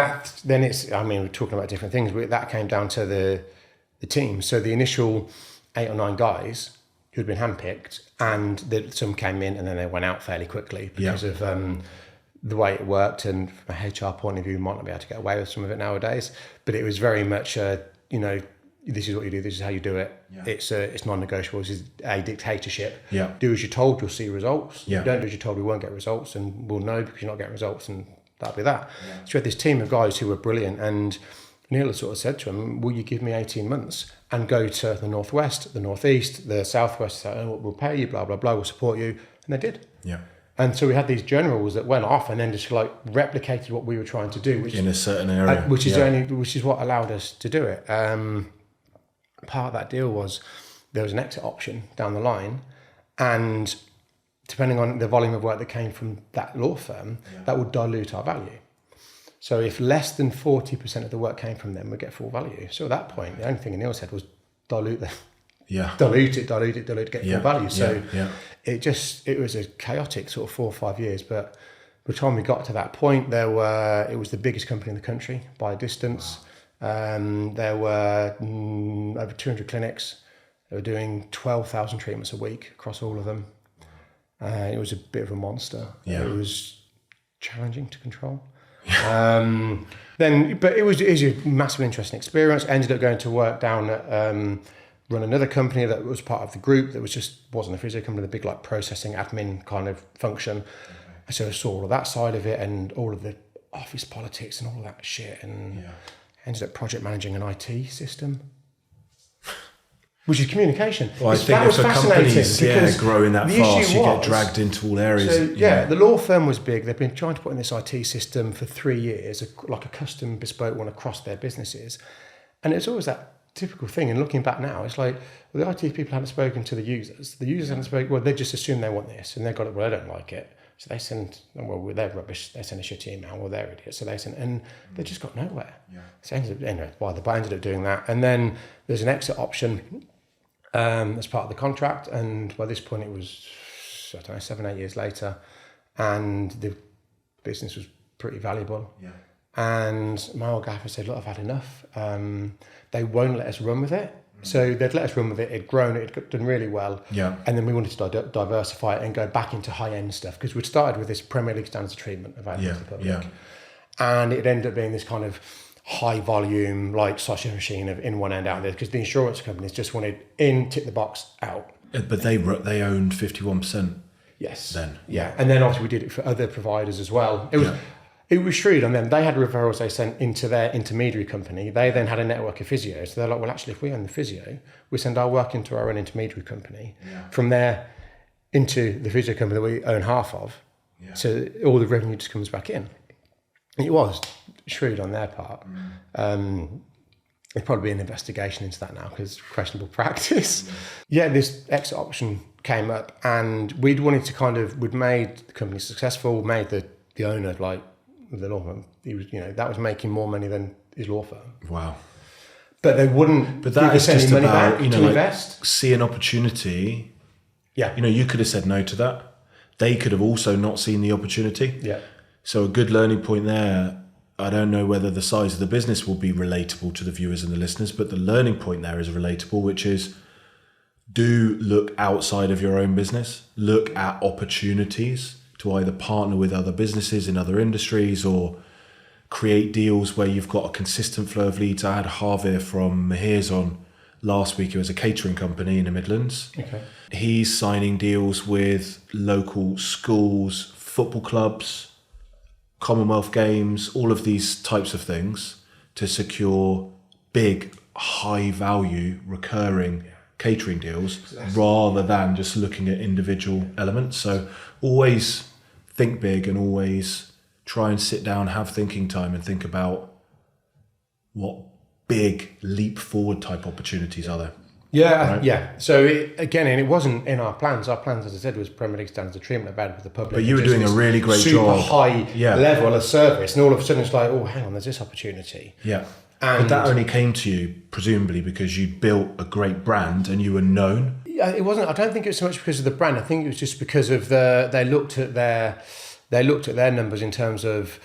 then we're talking about different things, but that came down to the team. So the initial 8 or 9 guys who'd been handpicked, and some came in and then they went out fairly quickly because of the way it worked. And from a HR point of view, you might not be able to get away with some of it nowadays. But it was very much, this is what you do, this is how you do it. Yeah. It's non-negotiable. This is a dictatorship. Yeah. Do as you're told, you'll see results. Yeah. If you don't do as you're told, we won't get results, and we'll know because you're not getting results, and that'll be that. Yeah. So we had this team of guys who were brilliant, and Neil had sort of said to him, will you give me 18 months and go to the Northwest, the Northeast, the Southwest, we'll pay you, blah, blah, blah, we'll support you. And they did. Yeah. And so we had these generals that went off and then just replicated what we were trying to do. Which, in a certain area. Which is what allowed us to do it. Part of that deal was there was an exit option down the line, and depending on the volume of work that came from that law firm, that would dilute our value. So if less than 40% of the work came from them, we'd get full value. So at that point, the only thing Neil said was dilute it, get full value. So it was a chaotic sort of 4 or 5 years. But by the time we got to that point, it was the biggest company in the country by a distance. Wow. There were over 200 clinics. They were doing 12,000 treatments a week across all of them. It was a bit of a monster. Yeah. It was challenging to control. But it was a massively interesting experience. Ended up going to work down at run another company that was part of the group that wasn't a physio company, the big processing admin kind of function. Okay. So I saw all of that side of it and all of the office politics and all of that shit, and ended up project managing an IT system, which is communication. Well, I think if a company's growing that fast, you get dragged into all areas. So, the law firm was big. They've been trying to put in this IT system for 3 years, like a custom bespoke one across their businesses. And it's always that typical thing. And looking back now, it's like, well, the IT people hadn't spoken to the users. The users hadn't spoken, well, they just assume they want this. And they've got it, well, they don't like it. So they send, well, they're rubbish. They send a shitty email. Well, they're idiots. So they send, and they just got nowhere. Yeah. So anyway, I ended up doing that. And then there's an exit option as part of the contract. And by this point, it was, 7, 8 years later. And the business was pretty valuable. Yeah. And my old gaffer said, look, I've had enough. They won't let us run with it. So they'd let us run with it. It'd grown, it'd done really well. Yeah. And then we wanted to diversify it and go back into high-end stuff, because we'd started with this Premier League standards of treatment available to the public. Yeah. And it ended up being this kind of high volume, like sausage machine of in one end, out there, because the insurance companies just wanted in, tick the box, out. But they owned 51%. Yes. Then. Yeah. And then obviously we did it for other providers as well. It was shrewd on them. They had referrals they sent into their intermediary company. They then had a network of physios. So they're like, well, actually, if we own the physio, we send our work into our own intermediary company. Yeah. From there into the physio company that we own half of. Yeah. So all the revenue just comes back in. It was shrewd on their part. There'd probably be an investigation into that now, because questionable practice. This exit option came up, and we'd wanted to we'd made the company successful, made the owner, like, the law firm, he was, that was making more money than his law firm. Wow. But they wouldn't. But that is just money about, back to invest. See an opportunity. Yeah. You could have said no to that. They could have also not seen the opportunity. Yeah. So a good learning point there. I don't know whether the size of the business will be relatable to the viewers and the listeners, but the learning point there is relatable, which is, do look outside of your own business. Look at opportunities to either partner with other businesses in other industries or create deals where you've got a consistent flow of leads. I had Harvey from Mahir's on last week. It was a catering company in the Midlands. Okay. He's signing deals with local schools, football clubs, Commonwealth Games, all of these types of things to secure big, high value, recurring catering deals rather than just looking at individual elements. So always think big, and always try and sit down, have thinking time, and think about what big leap forward type opportunities are there. Yeah, right? Yeah. So it wasn't in our plans. Our plans, as I said, was Premier League standards of treatment available for the public. But you were doing a really great job. Super high level of service, and all of a sudden it's like, oh, hang on, there's this opportunity. Yeah. But that only came to you presumably because you built a great brand and you were known. It wasn't. I don't think it was so much because of the brand. I think it was just because of they looked at their they looked at their numbers in terms of,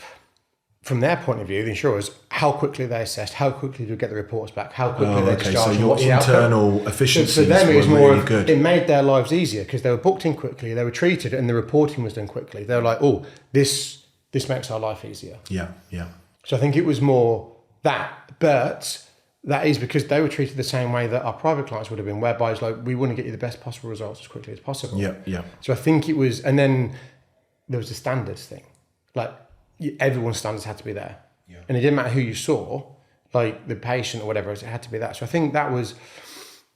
from their point of view, the insurers, how quickly they assessed, how quickly they get the reports back, how quickly they discharged. So your internal efficiencies for them, it was were more really good. It made their lives easier because they were booked in quickly, they were treated, and the reporting was done quickly. They were like, oh, this makes our life easier. Yeah, yeah. So I think it was more that, but that is because they were treated the same way that our private clients would have been, whereby it's like, we want to get you the best possible results as quickly as possible. Yeah, yeah. So I think it was, and then there was the standards thing. Like, everyone's standards had to be there. Yeah. And it didn't matter who you saw, like the patient or whatever, it had to be that. So I think that was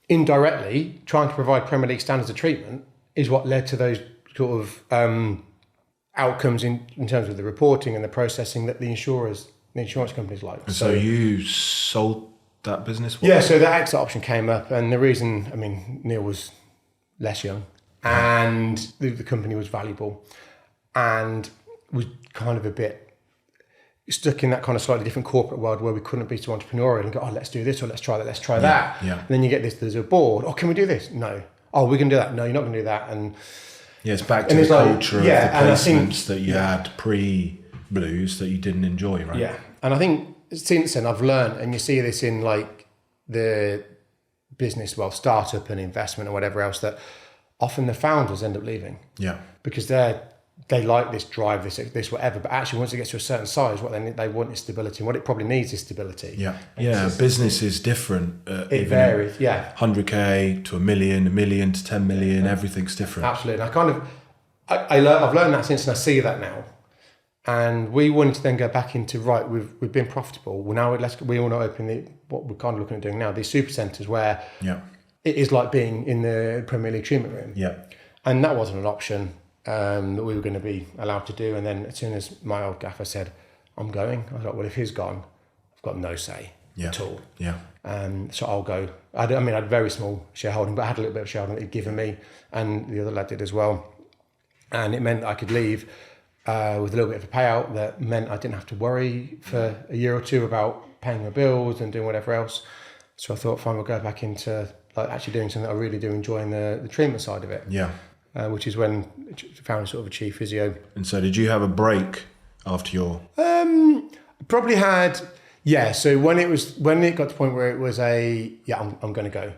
indirectly trying to provide Premier League standards of treatment is what led to those sort of outcomes in terms of the reporting and the processing that the insurance companies like. And so you sold that business? Yeah, so the exit option came up, and the reason, I mean, Neil was less young, and the company was valuable, and was kind of a bit stuck in that kind of slightly different corporate world where we couldn't be too entrepreneurial and go, oh, let's do this, or let's try that, let's try that. Yeah. And then you get this, there's a board, oh, can we do this? No. Oh, we can do that. No, you're not going to do that. And yeah, it's back to the culture of the placements that you had pre-Blues that you didn't enjoy, right? Yeah. And I think since then I've learned, and you see this in like the business, well, startup and investment or whatever else, that often the founders end up leaving. Yeah. Because they like this drive, this whatever, but actually once it gets to a certain size, what they want is stability, and what it probably needs is stability. Yeah, yeah. Business is different. It varies. Yeah, 100K to a million to 10 million. Yeah. Everything's different. Absolutely. And I've learned that since, and I see that now. And we wanted to then go back into we've been profitable. Well, now we want to open what we're kind of looking at doing now, these super centres where it is like being in the Premier League treatment room. Yeah, and that wasn't an option that we were going to be allowed to do. And then as soon as my old gaffer said, I'm going, I was like, well, if he's gone, I've got no say at all. Yeah. So I'll go. I had very small shareholding, but I had a little bit of shareholding that he'd given me, and the other lad did as well. And it meant that I could leave with a little bit of a payout that meant I didn't have to worry for a year or two about paying my bills and doing whatever else. So I thought, fine, we'll go back into like actually doing something that I really do enjoy in the treatment side of it. Yeah. Which is when I found sort of a chief physio. And so did you have a break after your... Probably had, yeah. So when it got to the point where it was I'm going to go.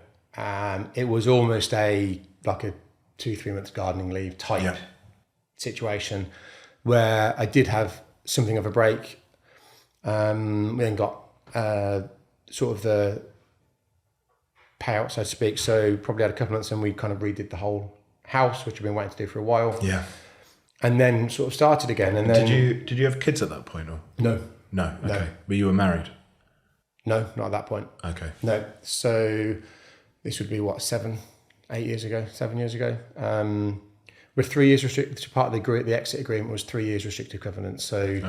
It was almost like a 2-3 months gardening leave type situation where I did have something of a break. We then got sort of the payout, so to speak. So probably had a couple of months and we kind of redid the whole house, which I've been waiting to do for a while. Yeah. And then sort of started again. And then did you have kids at that point or? No. No. Okay. No. But you were married? No, not at that point. Okay. No. So this would be 7 years ago. We're 3 years restricted. Part of the exit agreement was 3 years restrictive covenants. So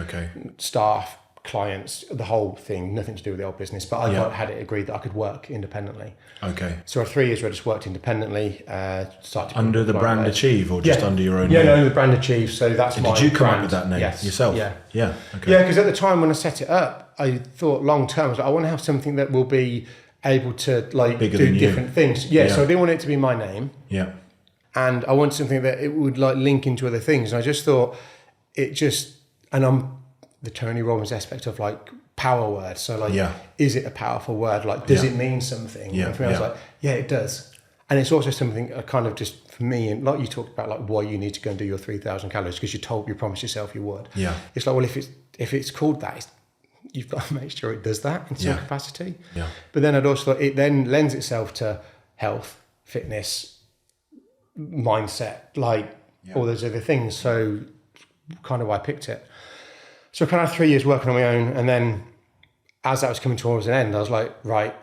staff, clients, the whole thing, nothing to do with the old business. But I had it agreed that I could work independently. Okay. So for 3 years, I just worked independently. Started under the brand Achieve or just under your own name? Yeah, no, the brand Achieve. So that's my brand. Did you come up with that name yourself? Yeah. Yeah. Okay. Yeah, because at the time when I set it up, I thought long term, I was like, I want to have something that will be able to do different things. Yeah, so I didn't want it to be my name. Yeah. And I wanted something that it would link into other things. And I just thought and I'm the Tony Robbins aspect of power word. So is it a powerful word? Does it mean something? Yeah. And for me, I was like, yeah, it does. And it's also something kind of just for me, and like you talked about why you need to go and do your 3,000 calories because you promised yourself you would. Yeah. It's like, well, if it's called that, you've got to make sure it does that in some capacity. Yeah. But then I'd also thought it then lends itself to health, fitness, mindset, all those other things. So kind of why I picked it. So I kind of had 3 years working on my own, and then as that was coming towards an end, I was like, right,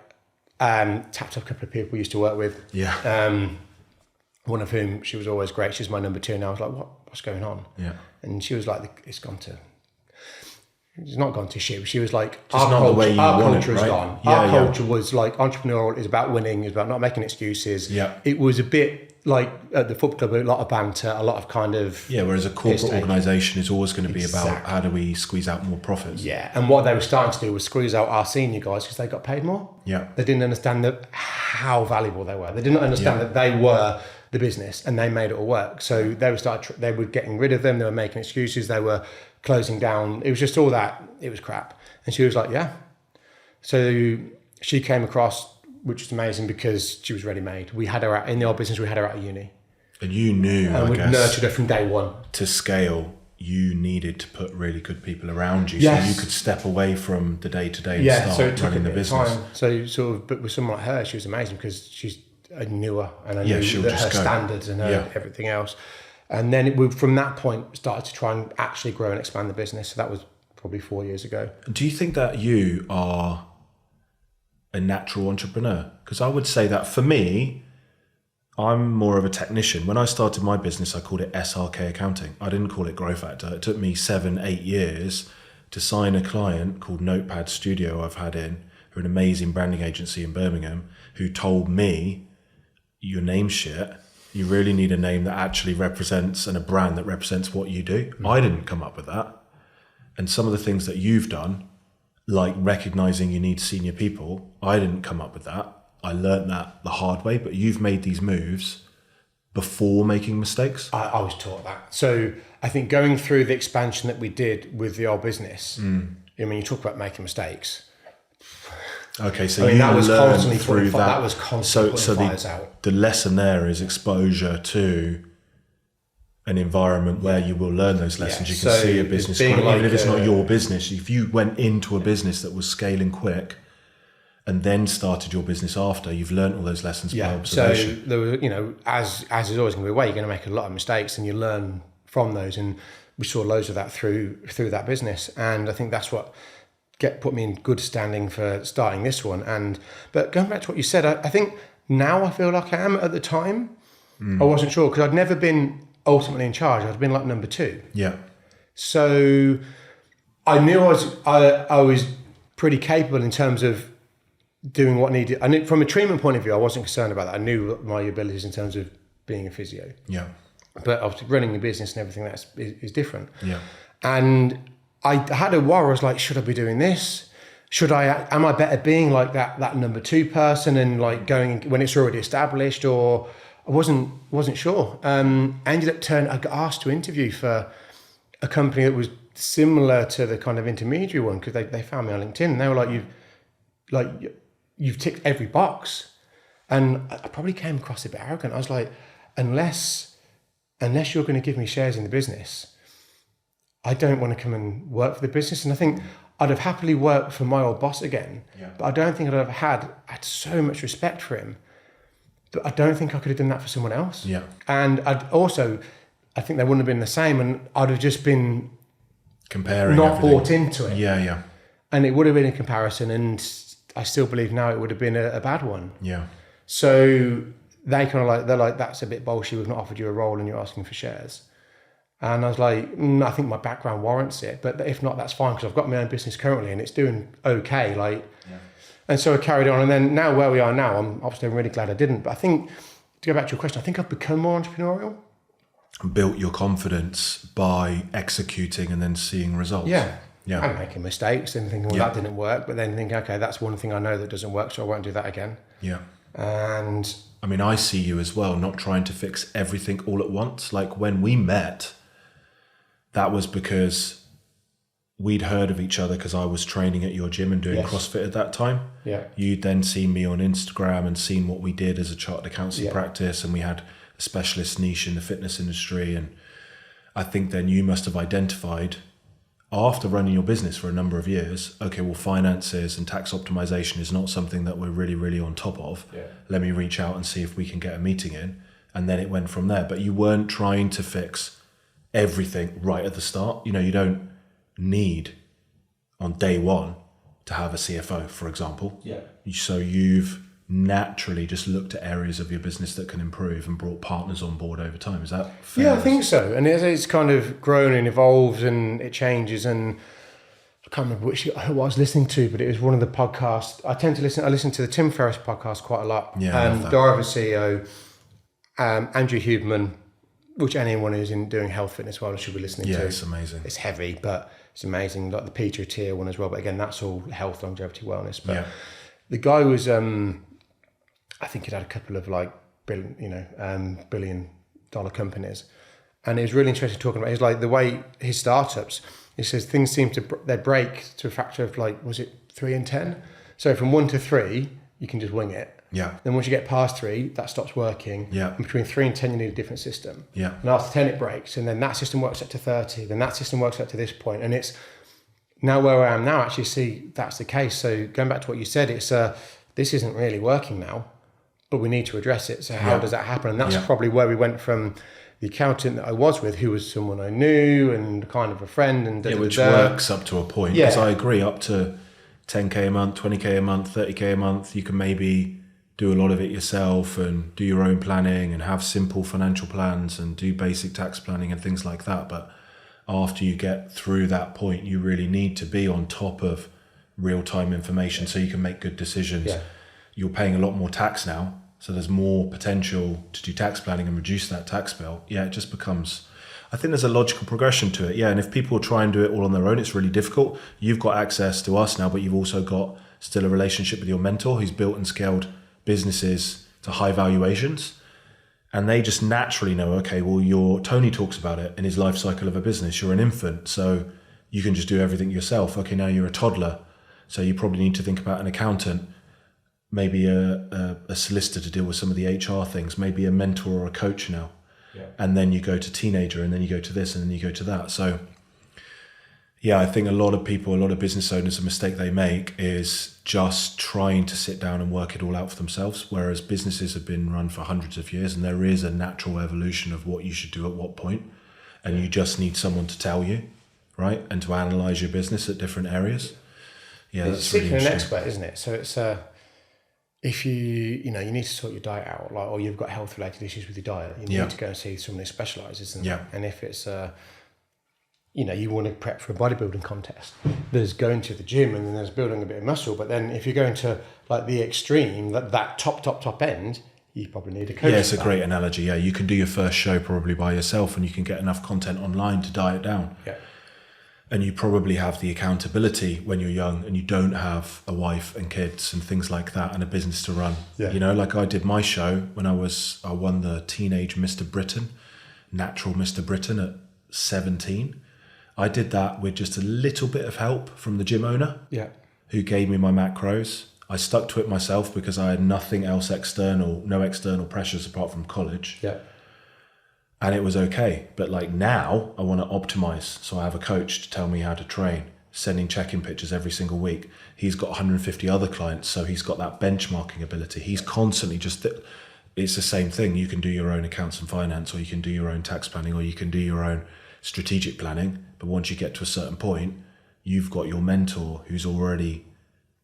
tapped up a couple of people we used to work with. Yeah. One of whom, she was always great. She's my number 2 now. I was like, what's going on? Yeah. And she was like, it's not gone to shit. She was like, our culture is gone. Our culture was entrepreneurial, is about winning, is about not making excuses. Yeah. It was a bit at the football club, a lot of banter, a lot of kind of... Yeah, whereas a corporate organisation is always going to be about how do we squeeze out more profits. Yeah, and what they were starting to do was squeeze out our senior guys because they got paid more. Yeah. They didn't understand how valuable they were. They didn't understand that they were the business, and they made it all work. So they were getting rid of them. They were making excuses. They were closing down. It was just all that. It was crap. And she was like, yeah. So she came across, which was amazing because she was ready-made. We had her out in the old business. We had her out of uni. And you knew, and we nurtured her from day one. To scale, you needed to put really good people around you, so you could step away from the day-to-day and start running the business. Time. So sort of, but with someone like her, she was amazing because I knew her and I knew her standards and her everything else. And then from that point, started to try and actually grow and expand the business. So that was probably 4 years ago. Do you think that you are a natural entrepreneur? Because I would say that for me, I'm more of a technician. When I started my business, I called it SRK Accounting. I didn't call it GrowFactor. It took me 7-8 years to sign a client called Notepad Studio I've had in, who are an amazing branding agency in Birmingham, who told me, your name's shit. You really need a name that actually represents, and a brand that represents what you do. I didn't come up with that. And some of the things that you've done, like recognizing you need senior people, I didn't come up with that. I learned that the hard way, but you've made these moves before making mistakes. I was taught that. So I think going through the expansion that we did with the old business, I mean, you talk about making mistakes. Okay, so that was constantly through that. That was constantly putting fires out. The lesson there is exposure to an environment where you will learn those lessons. You can see a business, even if it's not your business. If you went into a business that was scaling quick, and then started your business after, you've learned all those lessons by observation. So there was, as is always going to be the way, you're going to make a lot of mistakes and you learn from those. And we saw loads of that through that business. And I think that's what put me in good standing for starting this one. But going back to what you said, I think now I feel like I am. At the time, I wasn't sure because I'd never been ultimately in charge. I'd been like number 2. Yeah. So I knew I was pretty capable in terms of doing what needed. I knew from a treatment point of view, I wasn't concerned about that. I knew my abilities in terms of being a physio. Yeah. But obviously running the business and everything is different. Yeah. And I had a worry. I was like, should I be doing this? Am I better being like that number 2 person and like going when it's already established, or I wasn't sure. I got asked to interview for a company that was similar to the kind of intermediary one because they found me on LinkedIn and they were like, you've ticked every box. And I probably came across a bit arrogant. I was like, unless you're going to give me shares in the business, I don't want to come and work for the business. And I think I'd have happily worked for my old boss again, but I don't think I'd have had so much respect for him, but I don't think I could have done that for someone else. Yeah. And I think they wouldn't have been the same, and I'd have just been comparing, not everything. bought into it. Yeah. And it would have been a comparison, and I still believe now it would have been a bad one. Yeah. So they're like, that's a bit bullshit. We've not offered you a role and you're asking for shares. And I was like, I think my background warrants it, but if not, that's fine because I've got my own business currently and it's doing okay. And so I carried on, and then now where we are now, I'm really glad I didn't. But I think to go back to your question, I think I've become more entrepreneurial. Built your confidence by executing and then seeing results. Yeah. I'm making mistakes and thinking, that didn't work, but then thinking, okay, that's one thing I know that doesn't work, so I won't do that again. Yeah. And I mean, I see you as well, not trying to fix everything all at once. Like when we met, that was because we'd heard of each other because I was training at your gym and doing CrossFit at that time. Yeah. You'd then seen me on Instagram and seen what we did as a chartered accountancy practice, and we had a specialist niche in the fitness industry. And I think then you must have identified, after running your business for a number of years, okay, well, finances and tax optimization is not something that we're really, really on top of. Yeah. Let me reach out and see if we can get a meeting in. And then it went from there. But you weren't trying to fix everything right at the start. You don't need on day one to have a CFO, for example. Yeah. So you've naturally just looked at areas of your business that can improve and brought partners on board over time. Is that fair? Yeah, I think so. And it's kind of grown and evolved and it changes. And I can't remember who I was listening to, but it was one of the podcasts. I listen to the Tim Ferriss podcast quite a lot. Yeah, and Health CEO, Andrew Huberman, which anyone who's doing health fitness well should be listening to. Yeah, it's amazing. It's heavy, but it's amazing. Like the Peter Attia one as well. But again, that's all health, longevity, wellness. But the guy was, I think he'd had a couple of billion-dollar companies. And it was really interesting talking about, it's like the way his startups, he says things seem to, they break to a factor of like, was it 3 and 10? So from 1 to 3, you can just wing it. Yeah. Then once you get past 3, that stops working. Yeah. And between 3 and 10, you need a different system. Yeah. And after 10, it breaks. And then that system works up to 30. Then that system works up to this point. And it's now where I am now, actually see that's the case. So going back to what you said, it's this isn't really working now, but we need to address it. So how does that happen? And that's probably where we went from the accountant that I was with, who was someone I knew and kind of a friend. And which works up to a point. Because I agree, up to 10K a month, 20K a month, 30K a month, you can maybe do a lot of it yourself and do your own planning and have simple financial plans and do basic tax planning and things like that. But after you get through that point, you really need to be on top of real-time information so you can make good decisions. Yeah. You're paying a lot more tax now, so there's more potential to do tax planning and reduce that tax bill. Yeah, it just becomes, I think there's a logical progression to it. Yeah, and if people try and do it all on their own, it's really difficult. You've got access to us now, but you've also got still a relationship with your mentor who's built and scaled businesses to high valuations. And they just naturally know, okay, well, Tony talks about it in his life cycle of a business. You're an infant, so you can just do everything yourself. Okay, now you're a toddler, so you probably need to think about an accountant, maybe a solicitor to deal with some of the HR things, maybe a mentor or a coach now. Yeah. And then you go to teenager, and then you go to this, and then you go to that. So yeah, I think a lot of people, a lot of business owners, a mistake they make is just trying to sit down and work it all out for themselves, whereas businesses have been run for hundreds of years and there is a natural evolution of what you should do at what point, and you just need someone to tell you, right? And to analyze your business at different areas. Yeah, it's seeking an expert, isn't it? So it's if you need to sort your diet out, like, or you've got health related issues with your diet, you need to go and see someone who specializes in that. And if it's you want to prep for a bodybuilding contest, there's going to the gym and then there's building a bit of muscle. But then if you're going to like the extreme, that top end, you probably need a coach. Yeah, it's a great analogy. Yeah, you can do your first show probably by yourself and you can get enough content online to diet down. Yeah. And you probably have the accountability when you're young and you don't have a wife and kids and things like that and a business to run. Yeah. Like I did my show when I won the teenage Mr. Britain, natural Mr. Britain at 17. I did that with just a little bit of help from the gym owner, who gave me my macros. I stuck to it myself because I had nothing else external, no external pressures apart from college. Yeah. And it was okay. But like now I want to optimize. So I have a coach to tell me how to train, sending check-in pictures every single week. He's got 150 other clients. So he's got that benchmarking ability. He's constantly it's the same thing. You can do your own accounts and finance, or you can do your own tax planning, or you can do your own strategic planning. But once you get to a certain point, you've got your mentor who's already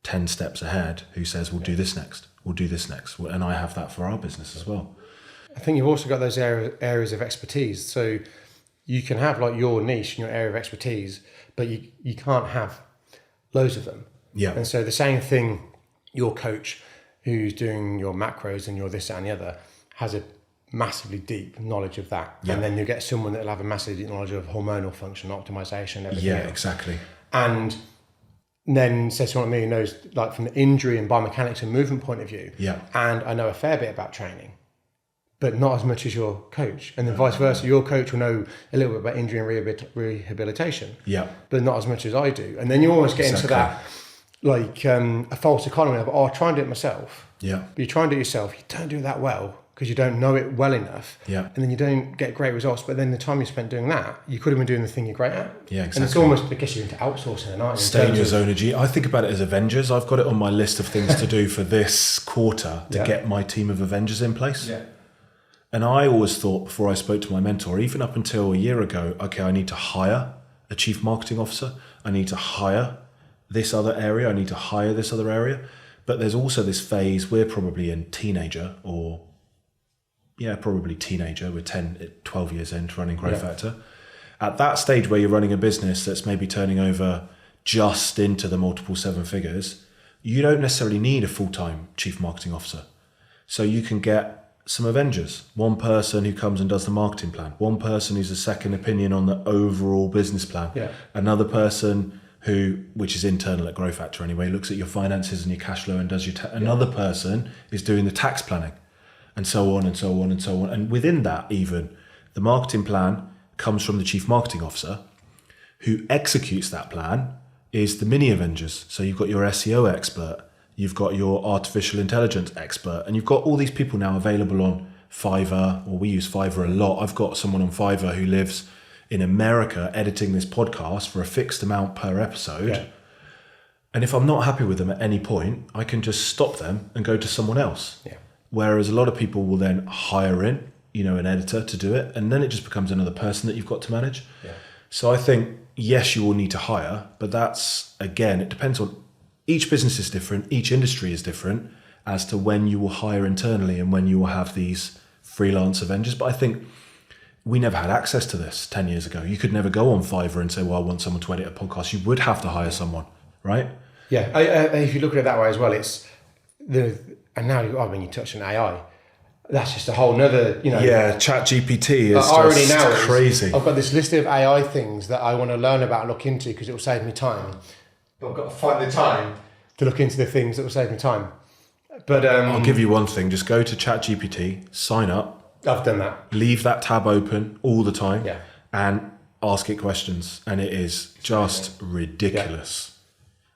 10 steps ahead, who says, we'll do this next, we'll do this next. And I have that for our business as well. I think you've also got those areas of expertise. So you can have like your niche and your area of expertise, but you can't have loads of them. Yeah. And so the same thing, your coach who's doing your macros and your this, that, and the other has a massively deep knowledge of that. Yeah. And then you get someone that'll have a massive deep knowledge of hormonal function, optimization, everything else. Exactly. And then says someone like me who knows like from the injury and biomechanics and movement point of view. Yeah. And I know a fair bit about training, but not as much as your coach. And then vice versa, your coach will know a little bit about injury and rehabilitation. Yeah. But not as much as I do. And then you almost get into that like a false economy of, I'll try and do it myself. Yeah. But you try and do it yourself, you don't do that well, because you don't know it well enough. Yeah. And then you don't get great results. But then the time you spent doing that, you could have been doing the thing you're great at. Yeah, exactly. And it's almost, I guess you're into outsourcing, aren't you? Stay in your zone of genius. I think about it as Avengers. I've got it on my list of things to do for this quarter to get my team of Avengers in place. Yeah. And I always thought before I spoke to my mentor, even up until a year ago, okay, I need to hire a chief marketing officer. I need to hire this other area. I need to hire this other area. But there's also this phase, we're probably in teenager or probably teenager. We're 12 years into running GrowFactor. At that stage where you're running a business that's maybe turning over just into the multiple 7 figures, you don't necessarily need a full-time chief marketing officer. So you can get some Avengers, one person who comes and does the marketing plan, one person who's a second opinion on the overall business plan, another person which is internal at GrowFactor anyway, looks at your finances and your cash flow and does your another person is doing the tax planning. and so on and so on and so on. And within that, even the marketing plan comes from the chief marketing officer, who executes that plan is the mini Avengers. So you've got your SEO expert, you've got your artificial intelligence expert, and you've got all these people now available on Fiverr, or we use Fiverr a lot. I've got someone on Fiverr who lives in America editing this podcast for a fixed amount per episode. Yeah. And if I'm not happy with them at any point, I can just stop them and go to someone else. Yeah. Whereas a lot of people will then hire in, an editor to do it, and then it just becomes another person that you've got to manage. Yeah. So I think, yes, you will need to hire, but that's, again, it depends on, each business is different, each industry is different as to when you will hire internally and when you will have these freelance Avengers. But I think we never had access to this 10 years ago. You could never go on Fiverr and say, well, I want someone to edit a podcast. You would have to hire someone, right? Yeah, if you look at it that way as well, and now you touched on AI. That's just a whole nother, Yeah, ChatGPT is already just now crazy. I've got this list of AI things that I want to learn about and look into because it will save me time. But I've got to find the time to look into the things that will save me time. But I'll give you one thing. Just go to ChatGPT, sign up. I've done that. Leave that tab open all the time. Yeah. And ask it questions. And it is just ridiculous.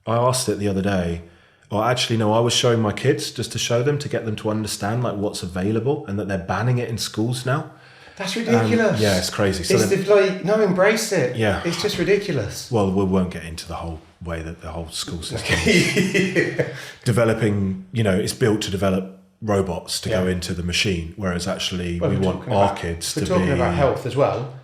Yeah. I asked it the other day. Or actually, no, I was showing my kids just to show them, to get them to understand like what's available and that they're banning it in schools now. That's ridiculous. Yeah, it's crazy. So embrace it. Yeah. It's just ridiculous. Well, we won't get into the whole way that the whole school system is developing, it's built to develop robots to go into the machine, whereas actually we want our kids to be... We're talking about health as well.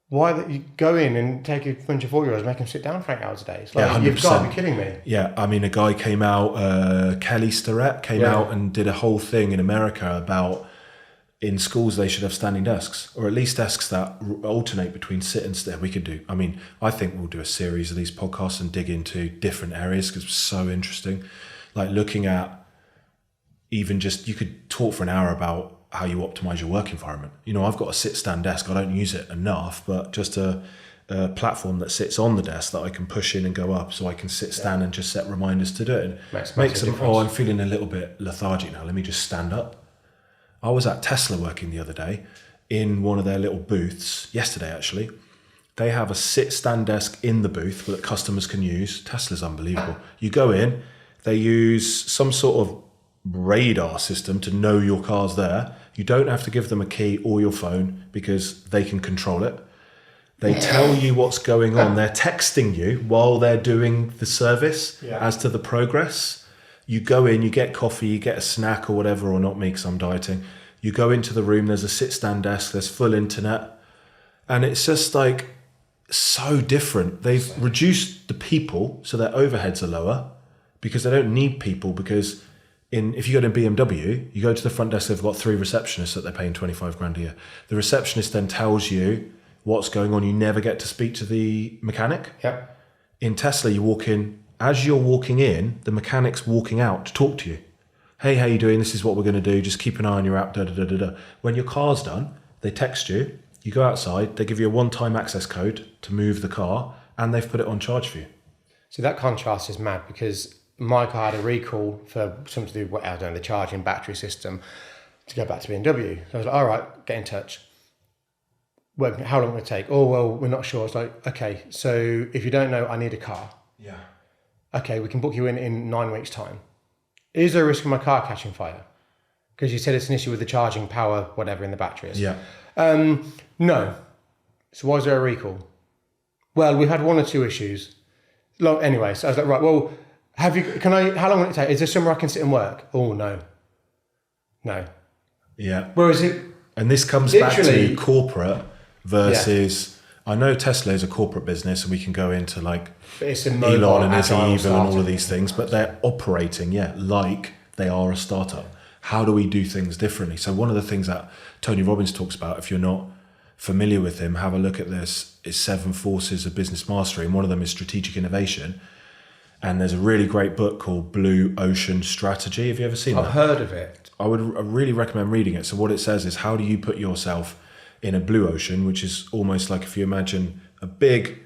Why that you go in and take a bunch of 4-year-olds, make them sit down for 8 hours a day? It's like, 100%. You've got to be kidding me. Yeah, I mean, a guy came out, Kelly Starrett came out and did a whole thing in America about in schools they should have standing desks, or at least desks that alternate between sit and stand. We could do, I think we'll do a series of these podcasts and dig into different areas because it's so interesting. Like looking at even just, you could talk for an hour about how you optimize your work environment. I've got a sit-stand desk. I don't use it enough, but just a platform that sits on the desk that I can push in and go up so I can sit, stand and just set reminders to do it. And make some, I'm feeling a little bit lethargic now. Let me just stand up. I was at Tesla working the other day in one of their little booths, yesterday actually. They have a sit-stand desk in the booth that customers can use. Tesla's unbelievable. You go in, they use some sort of radar system to know your car's there. You don't have to give them a key or your phone because they can control it. They tell you what's going on. They're texting you while they're doing the service as to the progress. You go in, you get coffee, you get a snack or whatever, or not me because I'm dieting. You go into the room, there's a sit-stand desk, there's full internet. And it's just like so different. They've reduced the people so their overheads are lower because they don't need people, because if you go to BMW, you go to the front desk, they've got 3 receptionists that they're paying 25 grand a year. The receptionist then tells you what's going on. You never get to speak to the mechanic. Yep. In Tesla, you walk in, as you're walking in, the mechanic's walking out to talk to you. Hey, how you doing? This is what we're going to do. Just keep an eye on your app, da, da, da, da, da. When your car's done, they text you, you go outside, they give you a one-time access code to move the car, and they've put it on charge for you. So that contrast is mad, because my car had a recall for something to do with, the charging battery system to go back to BMW. So I was like, all right, get in touch. Well, how long will it take? Oh, well, we're not sure. It's like, okay, so if you don't know, I need a car. Yeah. Okay, we can book you in 9 weeks' time. Is there a risk of my car catching fire? Because you said it's an issue with the charging power, whatever, in the batteries. Yeah. No. So why is there a recall? Well, we've had 1 or 2 issues. Anyway, so I was like, right, well, how long will it take? Is there somewhere I can sit and work? Oh, no. No. Yeah. Whereas and this comes back to corporate versus, I know Tesla is a corporate business and we can go into like Elon and Izzy Evil and all of these things, but they're operating, like they are a startup. How do we do things differently? So one of the things that Tony Robbins talks about, if you're not familiar with him, have a look at this, is 7 forces of business mastery. And one of them is strategic innovation. And there's a really great book called Blue Ocean Strategy. Have you ever seen that? I've heard of it. I really recommend reading it. So what it says is, how do you put yourself in a blue ocean, which is almost like if you imagine a big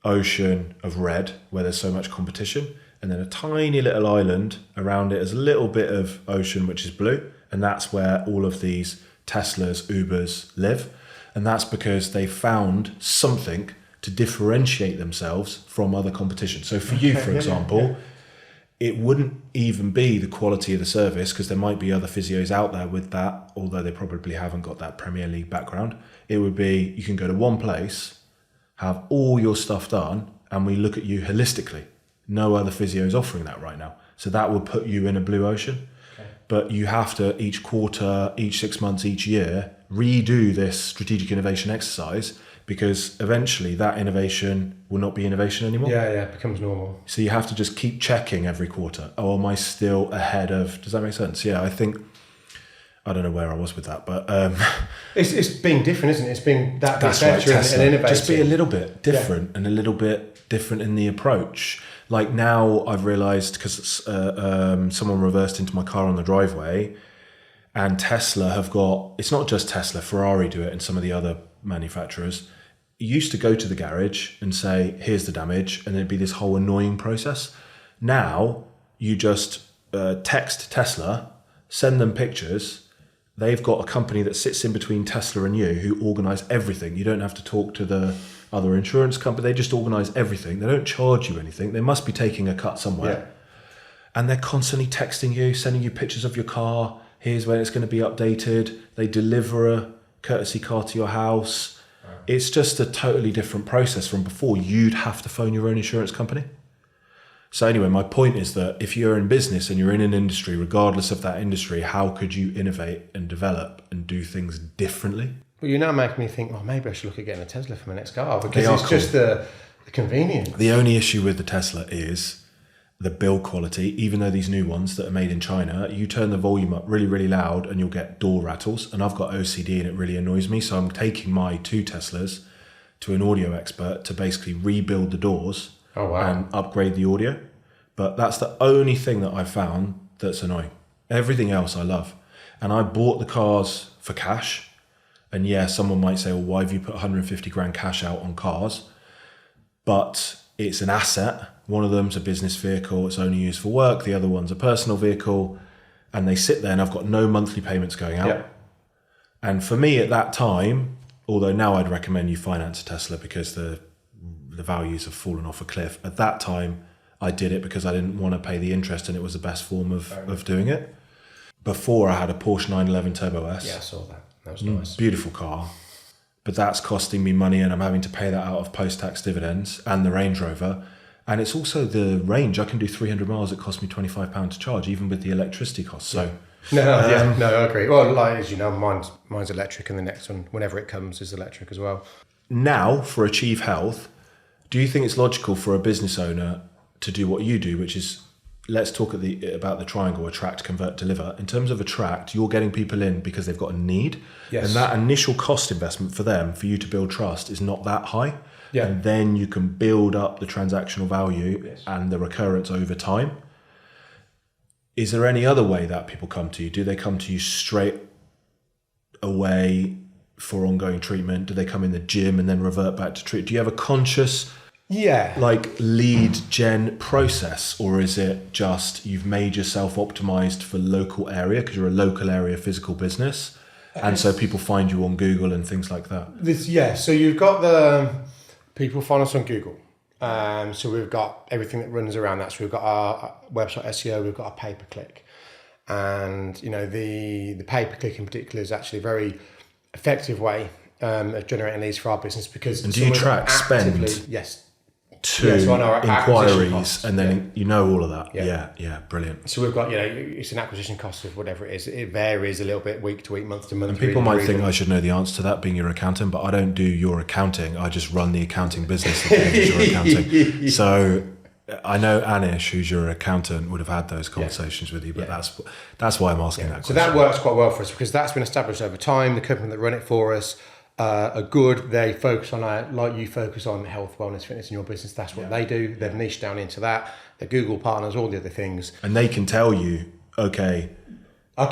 ocean of red where there's so much competition, and then a tiny little island around it is a little bit of ocean which is blue, And that's where all of these Teslas, Ubers live. And that's because they found something to differentiate themselves from other competition. So for you, for example, it wouldn't even be the quality of the service, because there might be other physios out there with that, although they probably haven't got that Premier League background. It would be, you can go to one place, have all your stuff done, and we look at you holistically. No other physio is offering that right now. So that would put you in a blue ocean. Okay. But you have to, each quarter, each 6 months, each year, redo this strategic innovation exercise, because eventually that innovation will not be innovation anymore. Yeah, it becomes normal. So you have to just keep checking every quarter. Oh, am I still ahead of, does that make sense? Yeah, I think, I don't know where I was with that, but... It's being different, isn't it? It's being that bit better and innovative. Just be a little bit different and a little bit different in the approach. Like now I've realised, because someone reversed into my car on the driveway, and Tesla have got, it's not just Tesla, Ferrari do it and some of the other manufacturers. You used to go to the garage and say, here's the damage, and there'd be this whole annoying process. Now you just text Tesla, send them pictures. They've got a company that sits in between Tesla and you who organise everything. You don't have to talk to the other insurance company. They just organise everything. They don't charge you anything. They must be taking a cut somewhere. Yeah. And they're constantly texting you, sending you pictures of your car. Here's when it's going to be updated. They deliver a courtesy car to your house. It's just a totally different process from before. You'd have to phone your own insurance company. So anyway, my point is that if you're in business and you're in an industry, regardless of that industry, how could you innovate and develop and do things differently? Well, you're now making me think, well, maybe I should look at getting a Tesla for my next car, because it's cool. Just the convenience. The only issue with the Tesla is the build quality. Even though these new ones that are made in China, you turn the volume up really, really loud and you'll get door rattles. And I've got OCD and it really annoys me. So I'm taking my 2 Teslas to an audio expert to basically rebuild the doors. Oh, wow. And upgrade the audio. But that's the only thing that I found that's annoying. Everything else I love. And I bought the cars for cash. And yeah, someone might say, well, why have you put 150 grand cash out on cars? But it's an asset. One of them's a business vehicle. It's only used for work. The other one's a personal vehicle. And they sit there and I've got no monthly payments going out. Yep. And for me at that time, although now I'd recommend you finance a Tesla because the values have fallen off a cliff. At that time, I did it because I didn't want to pay the interest and it was the best form of doing it. Before I had a Porsche 911 Turbo S. Yeah, I saw that. That was nice. Beautiful car. But that's costing me money and I'm having to pay that out of post-tax dividends and the Range Rover. And it's also the range. I can do 300 miles. It costs me £25 to charge, even with the electricity costs. So No, I agree. Well, like, as you know, mine's electric and the next one, whenever it comes, is electric as well. Now, for Achieve Health, do you think it's logical for a business owner to do what you do, which is, let's talk about the triangle, attract, convert, deliver. In terms of attract, you're getting people in because they've got a need. Yes. And that initial cost investment for them, for you to build trust, is not that high. Yeah. And then you can build up the transactional value and the recurrence over time. Is there any other way that people come to you? Do they come to you straight away for ongoing treatment? Do they come in the gym and then revert back to treat? Do you have a conscious lead gen process, or is it just you've made yourself optimized for local area because you're a local area physical business, and so people find you on Google and things like that? So you've got the people find us on Google. So we've got everything that runs around that. So we've got our website SEO, we've got our pay-per-click, and the pay-per-click in particular is actually a very effective way of generating leads for our business, because and do you track spend? Yes. To inquiries, and then all of that. Yeah, brilliant. So we've got it's an acquisition cost of whatever it is. It varies a little bit week to week, month to month. And people might think I should know the answer to that, being your accountant, but I don't do your accounting. I just run the accounting business that is your accounting. So I know Anish, who's your accountant, would have had those conversations with you, but that's why I'm asking that question. So that works quite well for us because that's been established over time. The company that run it for us are good. They focus on, like you focus on health, wellness, fitness in your business. That's what they do. They've niched down into that. They're Google partners, all the other things. And they can tell you, okay,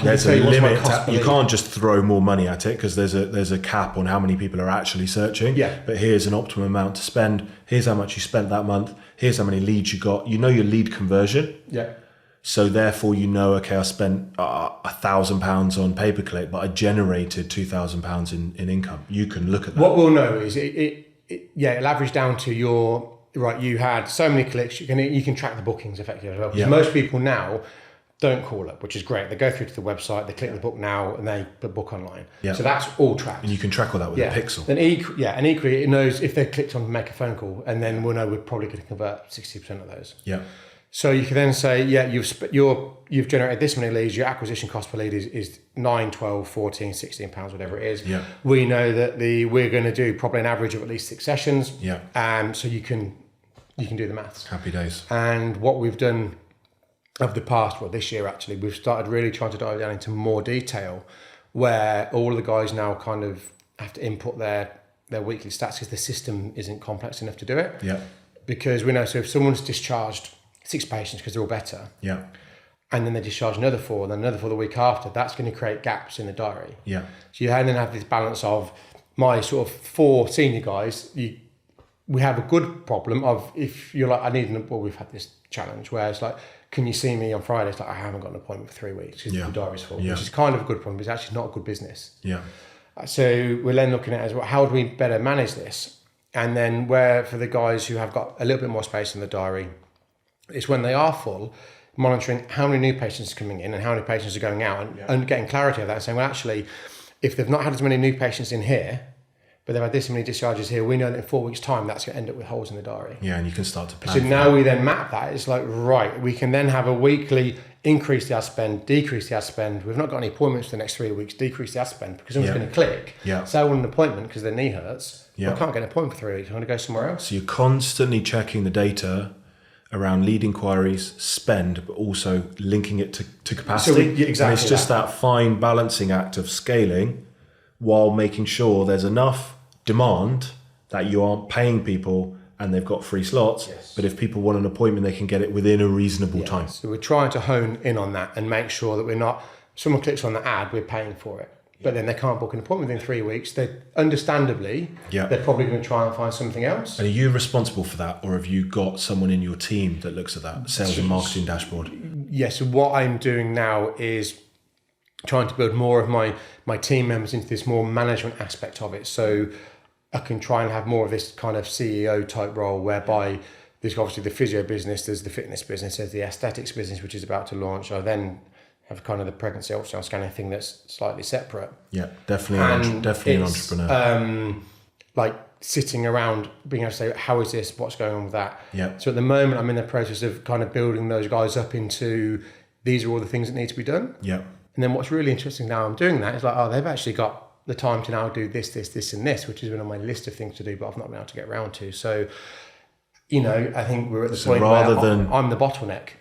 there's a limit. You can't just throw more money at it because there's a cap on how many people are actually searching. Yeah. But here's an optimum amount to spend. Here's how much you spent that month. Here's how many leads you got. You know your lead conversion. Yeah. So therefore, okay, I spent £1,000 on pay-per-click, but I generated £2,000 in income. You can look at that. What we'll know is it'll average down to you had so many clicks, you can track the bookings effectively as well. Because most people now don't call up, which is great. They go through to the website, they click the book now, and they book online. Yeah. So that's all tracked. And you can track all that with a pixel. And equally, it knows if they clicked on to make a phone call, and then we'll know we're probably going to convert 60% of those. Yeah. So you can then say, you've generated this many leads, your acquisition cost per lead is 9, 12, 14, 16 pounds, whatever it is. Yeah. We know that we're going to do probably an average of at least 6 sessions. Yeah. So you can do the maths. Happy days. And what we've done of the past, this year actually, we've started really trying to dive down into more detail, where all of the guys now kind of have to input their weekly stats because the system isn't complex enough to do it. Yeah. Because we know, so if someone's discharged 6 patients because they're all better. Yeah. And then they discharge another 4, and then another 4 the week after, that's going to create gaps in the diary. Yeah. So you then have this balance of my sort of 4 senior guys. We have a good problem of if you're like, we've had this challenge where it's like, can you see me on Friday? It's like, I haven't got an appointment for 3 weeks because the diary's full, which is kind of a good problem, but it's actually not a good business. Yeah. So we're then looking at as well, how do we better manage this? And then where for the guys who have got a little bit more space in the diary, it's when they are full, monitoring how many new patients are coming in and how many patients are going out, and getting clarity of that and saying, well, actually, if they've not had as many new patients in here, but they've had this many discharges here, we know that in 4 weeks' time, that's going to end up with holes in the diary. Yeah, and you can start to plan. So now we then map that. It's like, right, we can then have a weekly increase the ad spend, decrease the ad spend. We've not got any appointments for the next 3 weeks, decrease the ad spend because someone's going to click, say I want an appointment because their knee hurts. I can't get an appointment for 3 weeks. I'm going to go somewhere else. So you're constantly checking the data around lead inquiries, spend, but also linking it to capacity. So exactly. And it's just that fine balancing act of scaling while making sure there's enough demand that you aren't paying people and they've got free slots. Yes. But if people want an appointment, they can get it within a reasonable time. So we're trying to hone in on that and make sure that we're not, someone clicks on the ad, we're paying for it. But then they can't book an appointment within 3 weeks. They understandably, they're probably going to try and find something else. And are you responsible for that, or have you got someone in your team that looks at that sales and marketing dashboard? Yes. So what I'm doing now is trying to build more of my team members into this more management aspect of it. So I can try and have more of this kind of CEO type role, whereby there's obviously the physio business, there's the fitness business, there's the aesthetics business, which is about to launch. I then have kind of the pregnancy ultrasound scanning thing that's slightly separate. Yeah, definitely an entrepreneur. Like sitting around being able to say, how is this? What's going on with that? Yeah. So at the moment, I'm in the process of kind of building those guys up into, these are all the things that need to be done. Yeah. And then what's really interesting now I'm doing that is like, they've actually got the time to now do this, and this, which has been on my list of things to do, but I've not been able to get around to. So, I think we're at the point where I'm the bottleneck.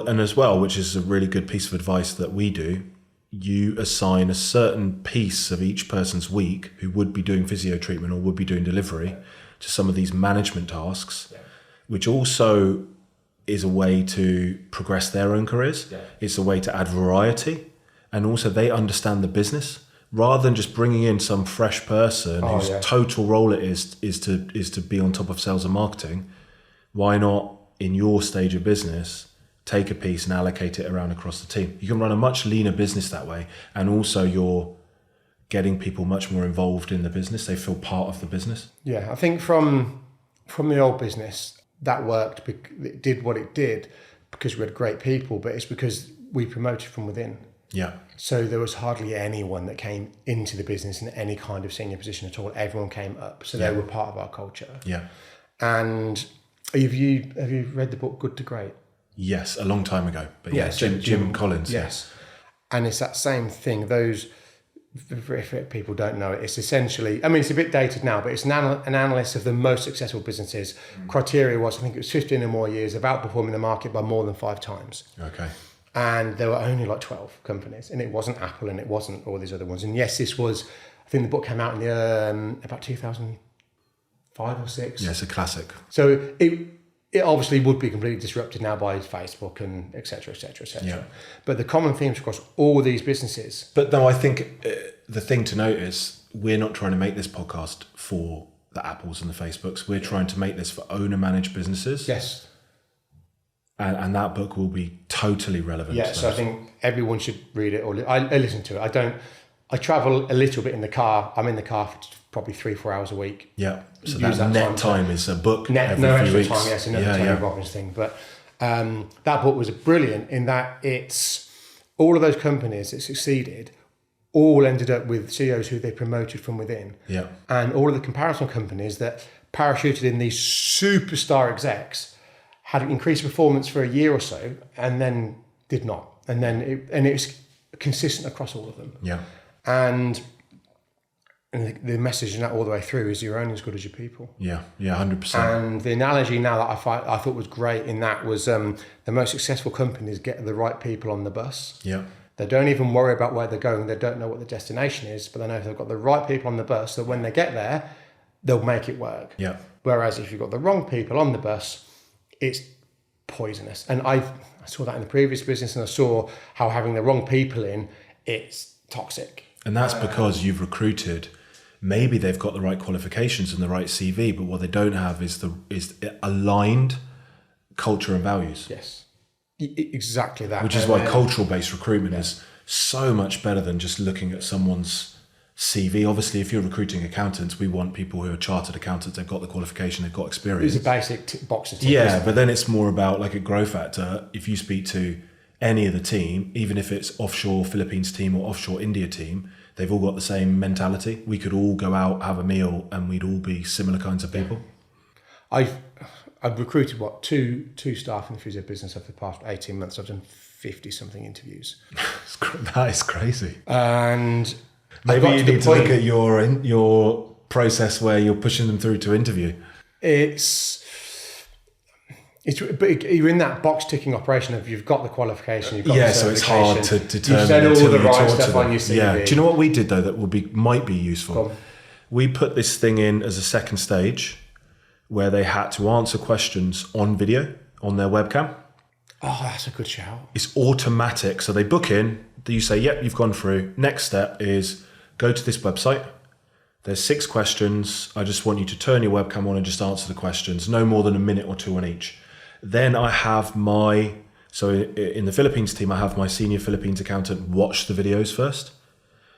And as well, which is a really good piece of advice that we do, you assign a certain piece of each person's week who would be doing physio treatment or would be doing delivery to some of these management tasks, which also is a way to progress their own careers. Yeah. It's a way to add variety, and also they understand the business. Rather than just bringing in some fresh person whose total role it is to be on top of sales and marketing, why not, in your stage of business, take a piece and allocate it around across the team? You can run a much leaner business that way, and also you're getting people much more involved in the business. They feel part of the business. Yeah, I think from the old business, that worked. It did what it did because we had great people, but it's because we promoted from within. Yeah. So there was hardly anyone that came into the business in any kind of senior position at all. Everyone came up, so they were part of our culture. Yeah. And have you read the book Good to Great? Yes, a long time ago. But Jim Collins. Yes. And it's that same thing. Those, if people don't know it, it's essentially, it's a bit dated now, but it's an analyst of the most successful businesses. Criteria was, I think it was 15 or more years of outperforming the market by more than 5 times. Okay. And there were only like 12 companies, and it wasn't Apple and it wasn't all these other ones. And yes, this was, I think the book came out in the about 2005 or 6. Yeah, it's a classic. So it obviously would be completely disrupted now by Facebook and et cetera, et cetera, et cetera. Yeah. But the common themes across all these businesses. But no, I think the thing to note is we're not trying to make this podcast for the Apples and the Facebooks. We're trying to make this for owner-managed businesses. Yes. And that book will be totally relevant. Yeah, so I think everyone should read it, or I listen to it. I travel a little bit in the car. I'm in the car for probably 3-4 hours a week. Yeah, so that net time is a book no every few extra weeks. time, yes, another Tony Robbins thing. But that book was brilliant in that it's all of those companies that succeeded all ended up with CEOs who they promoted from within. Yeah. And all of the comparison companies that parachuted in these superstar execs had increased performance for a year or so and then did not. And then it was consistent across all of them. Yeah. And the message in that all the way through is you're only as good as your people. Yeah, 100%. And the analogy now that I thought was great in that was the most successful companies get the right people on the bus. Yeah. They don't even worry about where they're going. They don't know what the destination is, but they know if they've got the right people on the bus, so when they get there, they'll make it work. Yeah. Whereas if you've got the wrong people on the bus, it's poisonous. And I saw that in the previous business, and I saw how having the wrong people in, it's toxic. And that's because you've recruited. Maybe they've got the right qualifications and the right CV, but what they don't have is aligned culture and values. Yes. Exactly that. Which is why cultural-based recruitment is so much better than just looking at someone's CV. Obviously, if you're recruiting accountants, we want people who are chartered accountants. They've got the qualification, they've got experience. It's a basic box to tick. Yeah, but then it's more about, like at GrowFactor, if you speak to any of the team, even if it's offshore Philippines team or offshore India team, they've all got the same mentality. We could all go out, have a meal, and we'd all be similar kinds of people. I've recruited two staff in the physio business over the past 18 months. I've done 50 something interviews. That is crazy. And maybe you need to look at your process where you're pushing them through to interview. But you're in that box ticking operation of you've got the qualification, you've got the so it's hard to determine. You've said all the right stuff on your CV. Yeah. Do you know what we did though that might be useful? We put this thing in as a second stage where they had to answer questions on video on their webcam. Oh, that's a good shout. It's automatic. So they book in, you say, yep, you've gone through. Next step is go to this website. There's 6 questions. I just want you to turn your webcam on and just answer the questions. No more than a minute or 2 on each. Then I have so in the Philippines team, I have my senior Philippines accountant watch the videos first.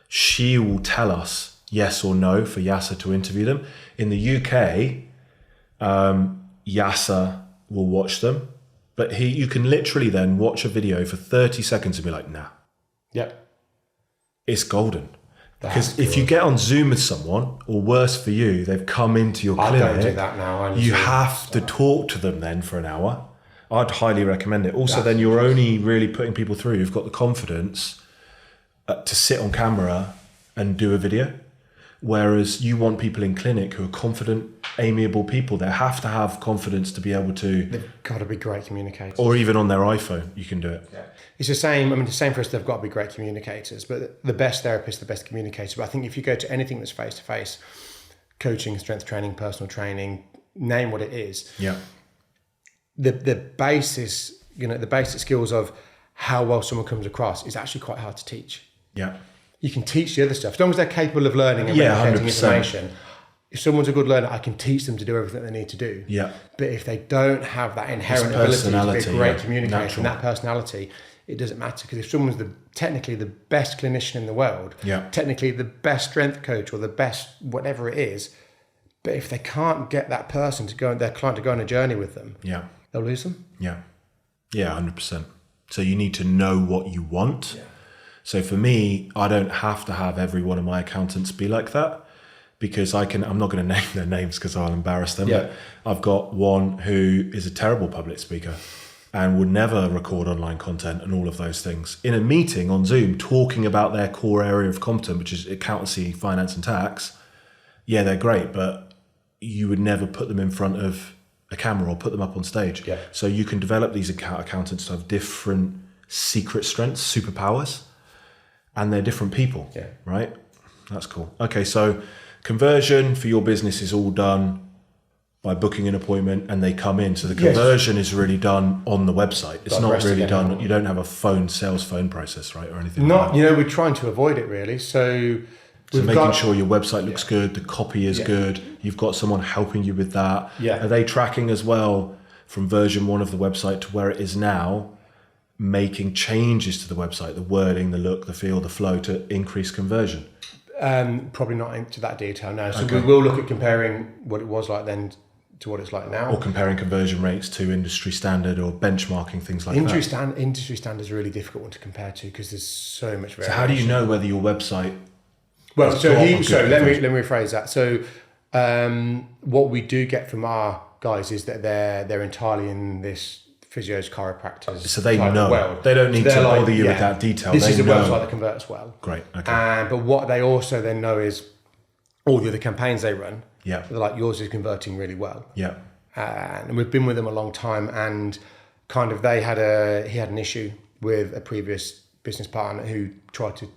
She will tell us yes or no for Yasa to interview them. In the UK, Yasa will watch them, but you can literally then watch a video for 30 seconds and be like, nah. Yep. It's golden. Because if you get on Zoom with someone, or worse for you, they've come into your clinic. I don't do that now. You have to talk to them then for an hour. I'd highly recommend it. Also, then you're only really putting people through who've got the confidence to sit on camera and do a video. Whereas you want people in clinic who are confident, amiable people. They have to have confidence to be able to... They've got to be great communicators. Or even on their iPhone, you can do it. Yeah. It's the same for us, they've got to be great communicators, but the best therapist, the best communicator. But I think if you go to anything that's face-to-face, coaching, strength training, personal training, name what it is. Yeah. The basis, the basic skills of how well someone comes across is actually quite hard to teach. Yeah. You can teach the other stuff. As long as they're capable of learning and replicating information. If someone's a good learner, I can teach them to do everything they need to do. Yeah. But if they don't have that inherent ability to be a great communicator and that personality, it doesn't matter. Because if someone's technically the best clinician in the world, technically the best strength coach or the best whatever it is, but if they can't get that person their client to go on a journey with them, they'll lose them. Yeah. Yeah, 100%. So you need to know what you want. Yeah. So for me, I don't have to have every one of my accountants be like that, because I'm not going to name their names because I'll embarrass them. Yeah. But I've got one who is a terrible public speaker and would never record online content and all of those things. In a meeting on Zoom, talking about their core area of competence, which is accountancy, finance and tax, yeah, they're great, but you would never put them in front of a camera or put them up on stage. Yeah. So you can develop these accountants to have different secret strengths, superpowers, and they're different people, right? That's cool. Okay, so conversion for your business is all done by booking an appointment and they come in. So the conversion is really done on the website. It's not really done. You don't have a sales phone process, right? Or anything like that. We're trying to avoid it really. So making sure your website looks good, the copy is good. You've got someone helping you with that. Yeah. Are they tracking as well from version 1 of the website to where it is now, making changes to the website, the wording, the look, the feel, the flow to increase conversion? Probably not into that detail now. So we will look at comparing what it was like then to what it's like now. Or comparing conversion rates to industry standard, or benchmarking, things like that. Industry standard is a really difficult one to compare to because there's so much variation. So how do you know whether your website... Well, let me rephrase that. So what we do get from our guys is that they're entirely in this physios, chiropractors. So they know. World. They don't need to bother you with that detail. This is a website that converts well. Great. Okay. But what they also then know is all the other campaigns they run. Yeah. They're like, yours is converting really well. Yeah. And we've been with them a long time, and kind of he had an issue with a previous business partner who tried to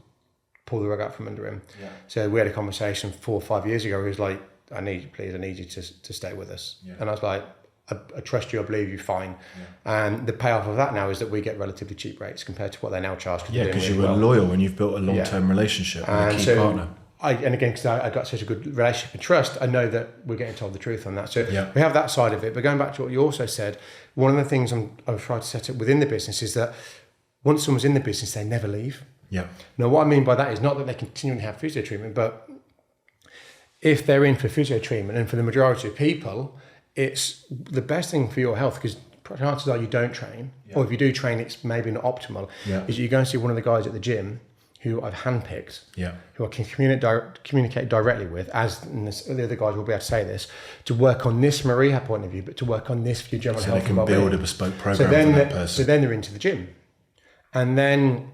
pull the rug out from under him. Yeah. So we had a conversation 4 or 5 years ago. He was like, I need you to stay with us. Yeah. And I was like, I trust you, I believe you, fine. Yeah. And the payoff of that now is that we get relatively cheap rates compared to what they now charge. Yeah, because you were loyal and you've built a long-term relationship with a key partner. Because I got such a good relationship and trust, I know that we're getting told the truth on that. So we have that side of it. But going back to what you also said, one of the things I've tried to set up within the business is that once someone's in the business, they never leave. Yeah. Now, what I mean by that is not that they continually have physio treatment, but if they're in for physio treatment, and for the majority of people, it's the best thing for your health, because chances are you don't train, or if you do train, it's maybe not optimal, is you go and see one of the guys at the gym who I've handpicked, who I can communicate directly with, the other guys will be able to say this, to work on this from a rehab point of view, but to work on this for your general health. So they can build a bespoke program for that person. So then they're into the gym. And then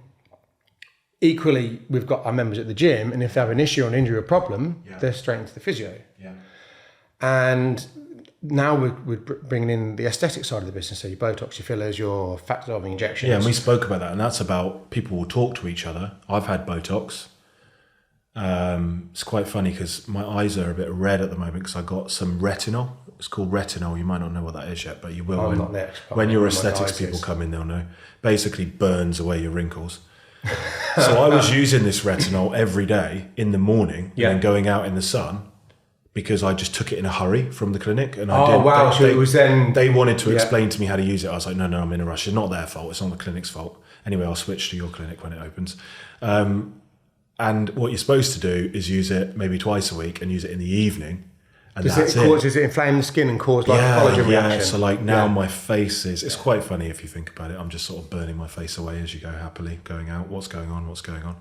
equally, we've got our members at the gym, and if they have an issue or an injury or problem, they're straight into the physio. Yeah. And now we're bringing in the aesthetic side of the business, so your Botox, your fillers, your fat dissolving injections. Yeah, and we spoke about that, and that's about people will talk to each other. I've had Botox. It's quite funny because my eyes are a bit red at the moment because I got some retinol. It's called retinol. You might not know what that is yet, but you will. When your aesthetics people come in, they'll know. Basically burns away your wrinkles. So I was using this retinol every day in the morning and then going out in the sun, because I just took it in a hurry from the clinic. And they wanted to explain to me how to use it. I was like, no, I'm in a rush. It's not their fault. It's not the clinic's fault. Anyway, I'll switch to your clinic when it opens. And what you're supposed to do is use it maybe twice a week and use it in the evening. And does it inflame the skin and cause like a collagen reaction? So like now my face is, it's quite funny if you think about it. I'm just sort of burning my face away as you go happily, going out. What's going on?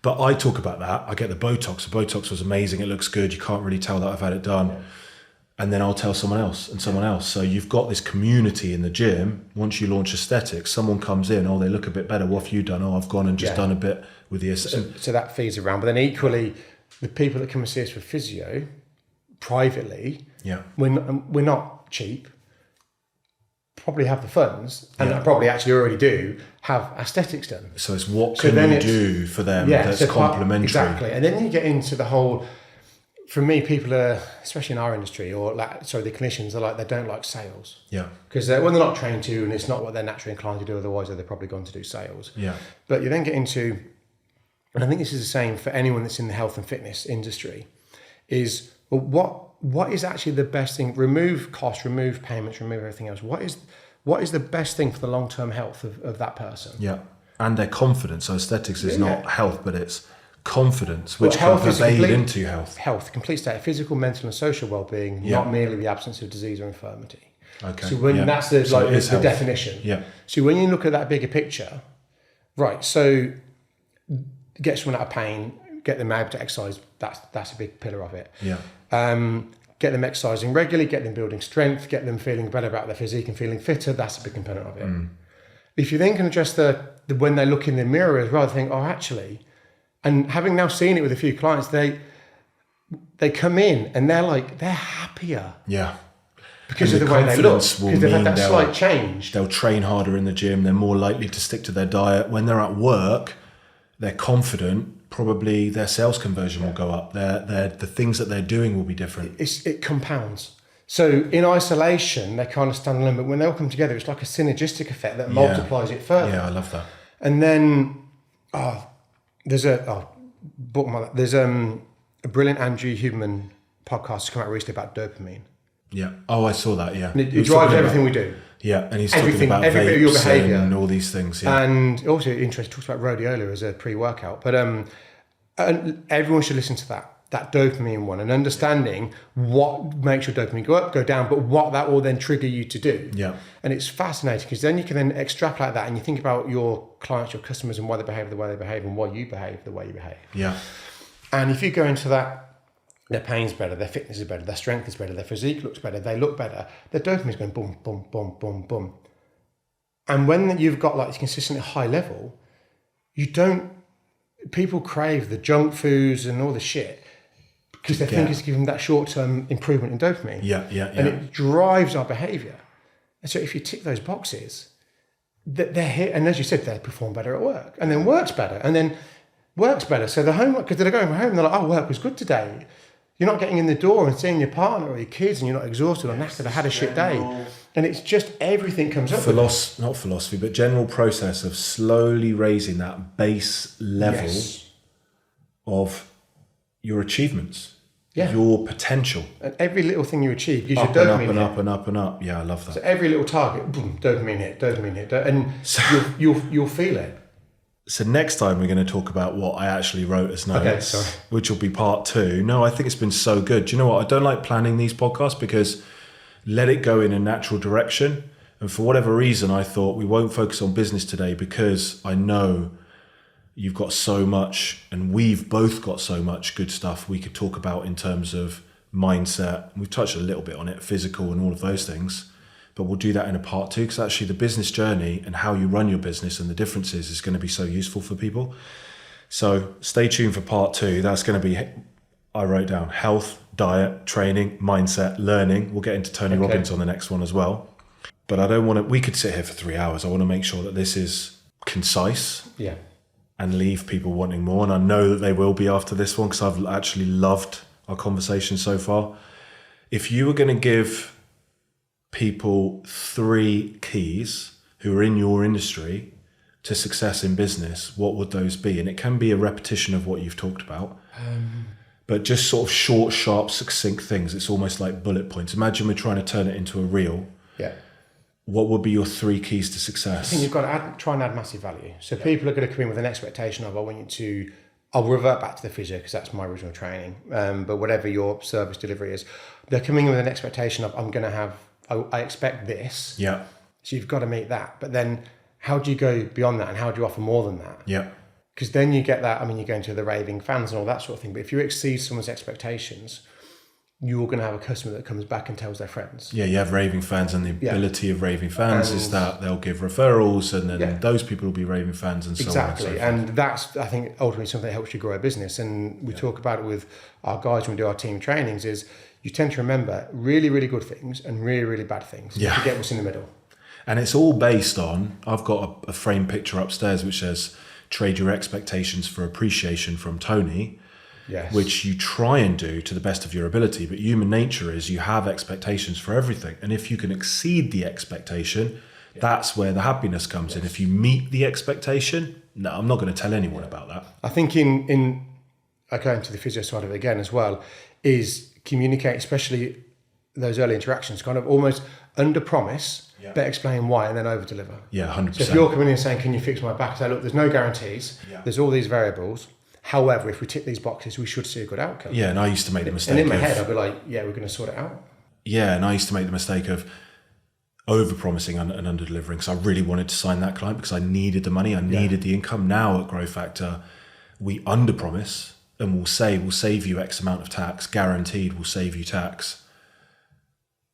But I talk about that. I get the Botox. The Botox was amazing. It looks good. You can't really tell that I've had it done. Yeah. And then I'll tell someone else and someone else. So you've got this community in the gym. Once you launch aesthetics, someone comes in, they look a bit better. What have you done? I've gone and just done a bit with the aesthetics. So that feeds around. But then equally, the people that come and see us for physio, privately, we're not cheap, probably have the funds, and probably actually already do have aesthetics done. So it's what can you do for them that's complementary. Exactly. And then you get into the whole, for me, people are, especially in our industry, or the clinicians are they don't like sales. Yeah. Because they're not trained to, and it's not what they're naturally inclined to do, otherwise they're probably going to do sales. Yeah. But you then get into, and I think this is the same for anyone that's in the health and fitness industry, is, well, what is actually the best thing? Remove costs, remove payments, remove everything else. What is the best thing for the long-term health of that person? Yeah, and their confidence. So aesthetics is not health, but it's confidence, which can pervade into health. Health, complete state of physical, mental, and social well-being, not merely the absence of disease or infirmity. Okay. So that's the definition. Yeah. So when you look at that bigger picture, right? So get someone out of pain, get them able to exercise. That's a big pillar of it. Yeah. Get them exercising regularly, get them building strength, get them feeling better about their physique and feeling fitter. That's a big component of it. If you then can address the when they look in the mirror as well, think, oh, actually, and having now seen it with a few clients, they come in and they're happier. Yeah. Because of the way they look. Because they've had that slight change. They'll train harder in the gym. They're more likely to stick to their diet. When they're at work, they're confident. Probably their sales conversion will go up. The things that they're doing will be different. It compounds. So in isolation, they kind of stand alone, but when they all come together, it's like a synergistic effect that multiplies it further. Yeah, I love that. And then there's a brilliant Andrew Huberman podcast that's come out recently about dopamine. Yeah. Oh, I saw that. Yeah. And it drives everything we do. Yeah, and he's talking about every bit of your vapes behaviour and all these things. Yeah. And also, interesting, talks about rhodiola as a pre-workout, but and everyone should listen to that dopamine one and understanding what makes your dopamine go up, go down, but what that will then trigger you to do. Yeah. And it's fascinating because then you can then extrapolate that and you think about your clients, your customers, and why they behave the way they behave and why you behave the way you behave. Yeah. And if you go into that, their pain's better, their fitness is better, their strength is better, their physique looks better, they look better, their dopamine's going boom, boom, boom, boom, boom. And when you've got like consistently high level, people crave the junk foods and all the shit because they think it's giving them that short-term improvement in dopamine. Yeah. And it drives our behavior. And so if you tick those boxes, they're here, and as you said, they perform better at work, and then works better, and then works better. So the homework, because they're going home, they're like, oh, work was good today. You're not getting in the door and seeing your partner or your kids and you're not exhausted or knackered or had a shit day. And it's just everything comes up. Not philosophy, but general process of slowly raising that base level of your achievements, your potential. And every little thing you achieve gives you up dopamine and up and up and up. Yeah, I love that. So every little target, boom, dopamine hit. And so, you'll feel it. So next time we're going to talk about what I actually wrote as notes, which will be part 2. No, I think it's been so good. Do you know what? I don't like planning these podcasts because let it go in a natural direction. And for whatever reason, I thought we won't focus on business today because I know you've got so much and we've both got so much good stuff we could talk about in terms of mindset. We've touched a little bit on it, physical and all of those things. But we'll do that in a part 2 because actually the business journey and how you run your business and the differences is going to be so useful for people. So stay tuned for part 2. That's going to be, I wrote down health, diet, training, mindset, learning. We'll get into Tony Robbins on the next one as well. But I don't want to, we could sit here for 3 hours. I want to make sure that this is concise and leave people wanting more. And I know that they will be after this one because I've actually loved our conversation so far. If you were going to give people 3 keys who are in your industry to success in business, what would those be? And it can be a repetition of what you've talked about, but just sort of short, sharp, succinct things. It's almost like bullet points. Imagine we're trying to turn it into a reel. Yeah. What would be your 3 keys to success? I think you've got to try and add massive value. So people are going to come in with an expectation of, I'll revert back to the physio because that's my original training. But whatever your service delivery is, they're coming in with an expectation of, I expect this. Yeah. So you've got to meet that. But then how do you go beyond that and how do you offer more than that? Yeah. Because then you get that, you go into the raving fans and all that sort of thing. But if you exceed someone's expectations, you're going to have a customer that comes back and tells their friends. Yeah, you have raving fans, and the ability of raving fans is that they'll give referrals, and then those people will be raving fans and so on. Exactly. And that's, I think, ultimately something that helps you grow a business. And we talk about it with our guys when we do our team trainings is, you tend to remember really, really good things and really, really bad things. You forget what's in the middle. And it's all based on, I've got a frame picture upstairs which says, trade your expectations for appreciation from Tony, which you try and do to the best of your ability. But human nature is you have expectations for everything. And if you can exceed the expectation, that's where the happiness comes in. If you meet the expectation, no, I'm not going to tell anyone about that. I think in going to the physio side of it again as well, is communicate, especially those early interactions, kind of almost under promise, but explain why and then over deliver. Yeah, 100%. So if you're coming in and saying, can you fix my back? I say, look, there's no guarantees. There's all these variables. However, if we tick these boxes, we should see a good outcome. Yeah, and I used to make the mistake. And in my head, I'd be like, we're going to sort it out. Yeah, and I used to make the mistake of over-promising and under-delivering because I really wanted to sign that client because I needed the money, I needed the income. Now at GrowFactor, we under-promise and we'll say, we'll save you X amount of tax, guaranteed we'll save you tax,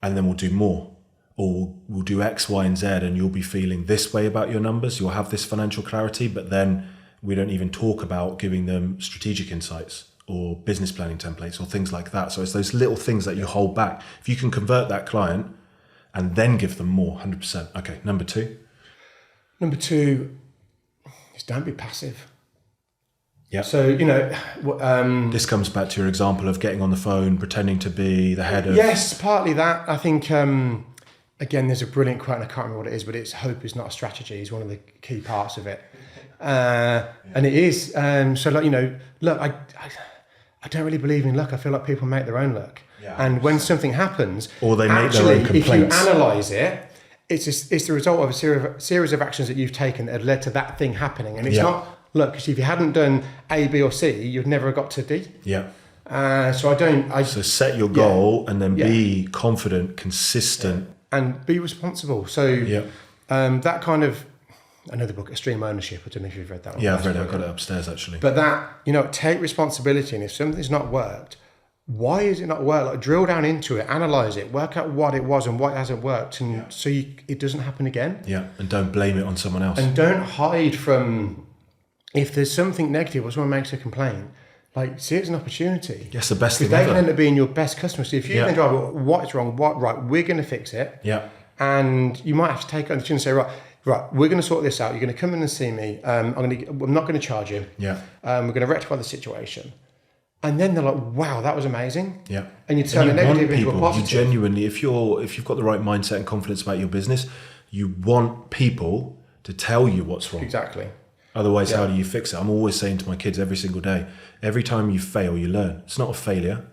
and then we'll do more. Or we'll do X, Y, and Z, and you'll be feeling this way about your numbers. You'll have this financial clarity, but then we don't even talk about giving them strategic insights or business planning templates or things like that. So it's those little things that you hold back. If you can convert that client and then give them more, 100%. Okay, number 2. Number 2 is don't be passive. Yeah. So, this comes back to your example of getting on the phone, pretending to be the head of... Yes, partly that. I think, again, there's a brilliant quote, and I can't remember what it is, but it's hope is not a strategy. It's one of the key parts of it. And it is. Look, I don't really believe in luck. I feel like people make their own luck. And when something happens, or they make their own complaints. If you analyse it, it's the result of a series of actions that you've taken that have led to that thing happening. And it's not, look, because if you hadn't done A, B, or C, you'd never have got to D. Yeah. So set your goal and then be confident, consistent. And be responsible. So that kind of, another book, Extreme Ownership. I don't know if you've read that one. Yeah, I've read it. I've got it upstairs actually. But that, take responsibility. And if something's not worked, why is it not worked? Like, drill down into it, analyze it, work out what it was and what hasn't worked, and so it doesn't happen again. Yeah, and don't blame it on someone else. And don't hide from, if there's something negative or someone makes a complaint, like, see it as an opportunity. Yes, the best thing ever. Because they ever. can end up being your best customer. So if you then drive, what's wrong, right, we're going to fix it. Yeah. And you might have to take it on the chin and say, right, we're going to sort this out. You're going to come in and see me. I'm not going to charge you. Yeah. We're going to rectify the situation. And then they're like, wow, that was amazing. Yeah. And you turn a negative into a positive. You genuinely, if you've got the right mindset and confidence about your business, you want people to tell you what's wrong. Exactly. Otherwise, how do you fix it? I'm always saying to my kids every single day, every time you fail, you learn. It's not a failure.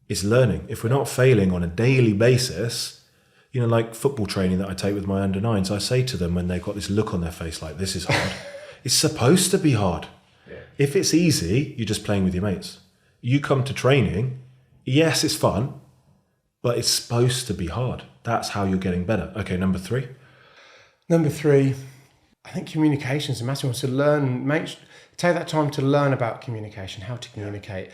It's learning. If we're not failing on a daily basis, like football training that I take with my under 9s, I say to them when they've got this look on their face like, this is hard. It's supposed to be hard. Yeah. If it's easy, you're just playing with your mates. You come to training, yes, it's fun, but it's supposed to be hard. That's how you're getting better. Okay, number 3. Number 3, I think communication is a massive one. So take that time to learn about communication, how to communicate,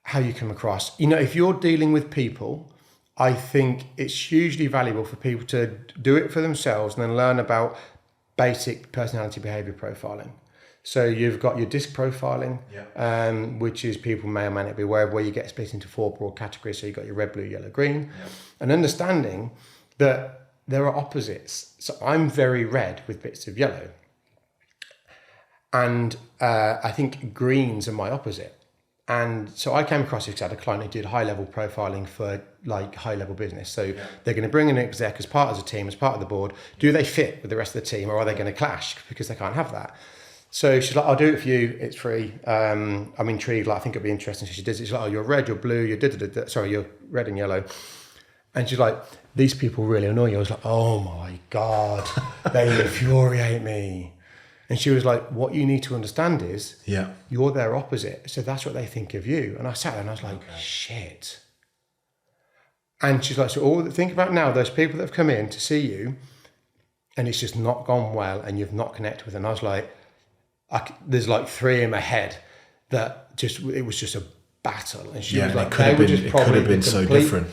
how you come across. If you're dealing with people, I think it's hugely valuable for people to do it for themselves and then learn about basic personality behavior profiling. So you've got your DISC profiling, which is people may or may not be aware of, where you get split into 4 broad categories. So you've got your red, blue, yellow, green, and understanding that there are opposites. So I'm very red with bits of yellow. And I think greens are my opposite. And so I came across this because I had a client who did high-level profiling for high-level business. So they're going to bring in an exec as part of the team, as part of the board. Do they fit with the rest of the team, or are they going to clash? Because they can't have that. So she's like, I'll do it for you. It's free. I'm intrigued. I think it'd be interesting. So she does it. She's like, oh, you're red, you're blue, you're red and yellow. And she's like, these people really annoy you. I was like, oh my God, they infuriate me. And she was like, what you need to understand is you're their opposite. So that's what they think of you. And I sat there and I was like, shit. And she's like, so think about now, those people that have come in to see you and it's just not gone well and you've not connected with them. And I was like, there's 3 in my head that it was just a battle. And she was like, it could have been so different.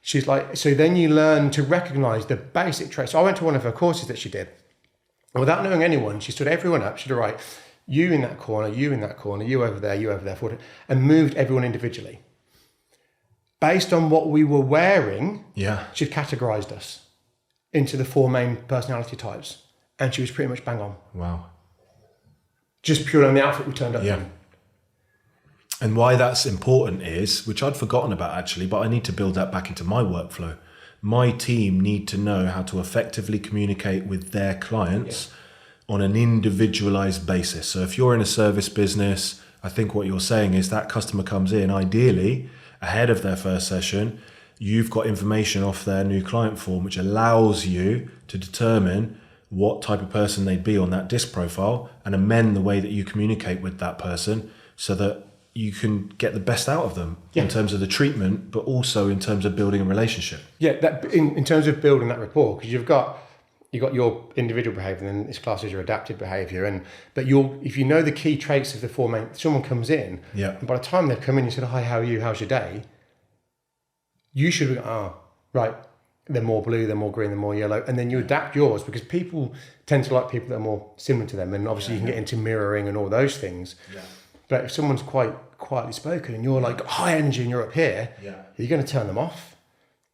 She's like, so then you learn to recognize the basic traits. So I went to one of her courses that she did. And without knowing anyone, she stood everyone up. She'd write, you in that corner, you in that corner, you over there, and moved everyone individually. Based on what we were wearing, she'd categorized us into the 4 main personality types. And she was pretty much bang on. Wow. Just purely on the outfit we turned up in. And why that's important is, which I'd forgotten about actually, but I need to build that back into my workflow. My team need to know how to effectively communicate with their clients on an individualized basis. So if you're in a service business, I think what you're saying is that customer comes in, ideally, ahead of their first session, you've got information off their new client form, which allows you to determine what type of person they'd be on that DISC profile and amend the way that you communicate with that person so that you can get the best out of them in terms of the treatment, but also in terms of building a relationship. Yeah, that in terms of building that rapport, because you've got your individual behaviour, and then this class is your adaptive behaviour. But if you know the key traits of the 4 main, someone comes in, and by the time they've come in, you said, "Hi, how are you? How's your day?" You should be, right. They're more blue, they're more green, they're more yellow, and then you adapt yours because people tend to like people that are more similar to them, and obviously you can get into mirroring and all those things. Yeah. But if someone's quite quietly spoken and you're like high energy and you're up here, you're going to turn them off.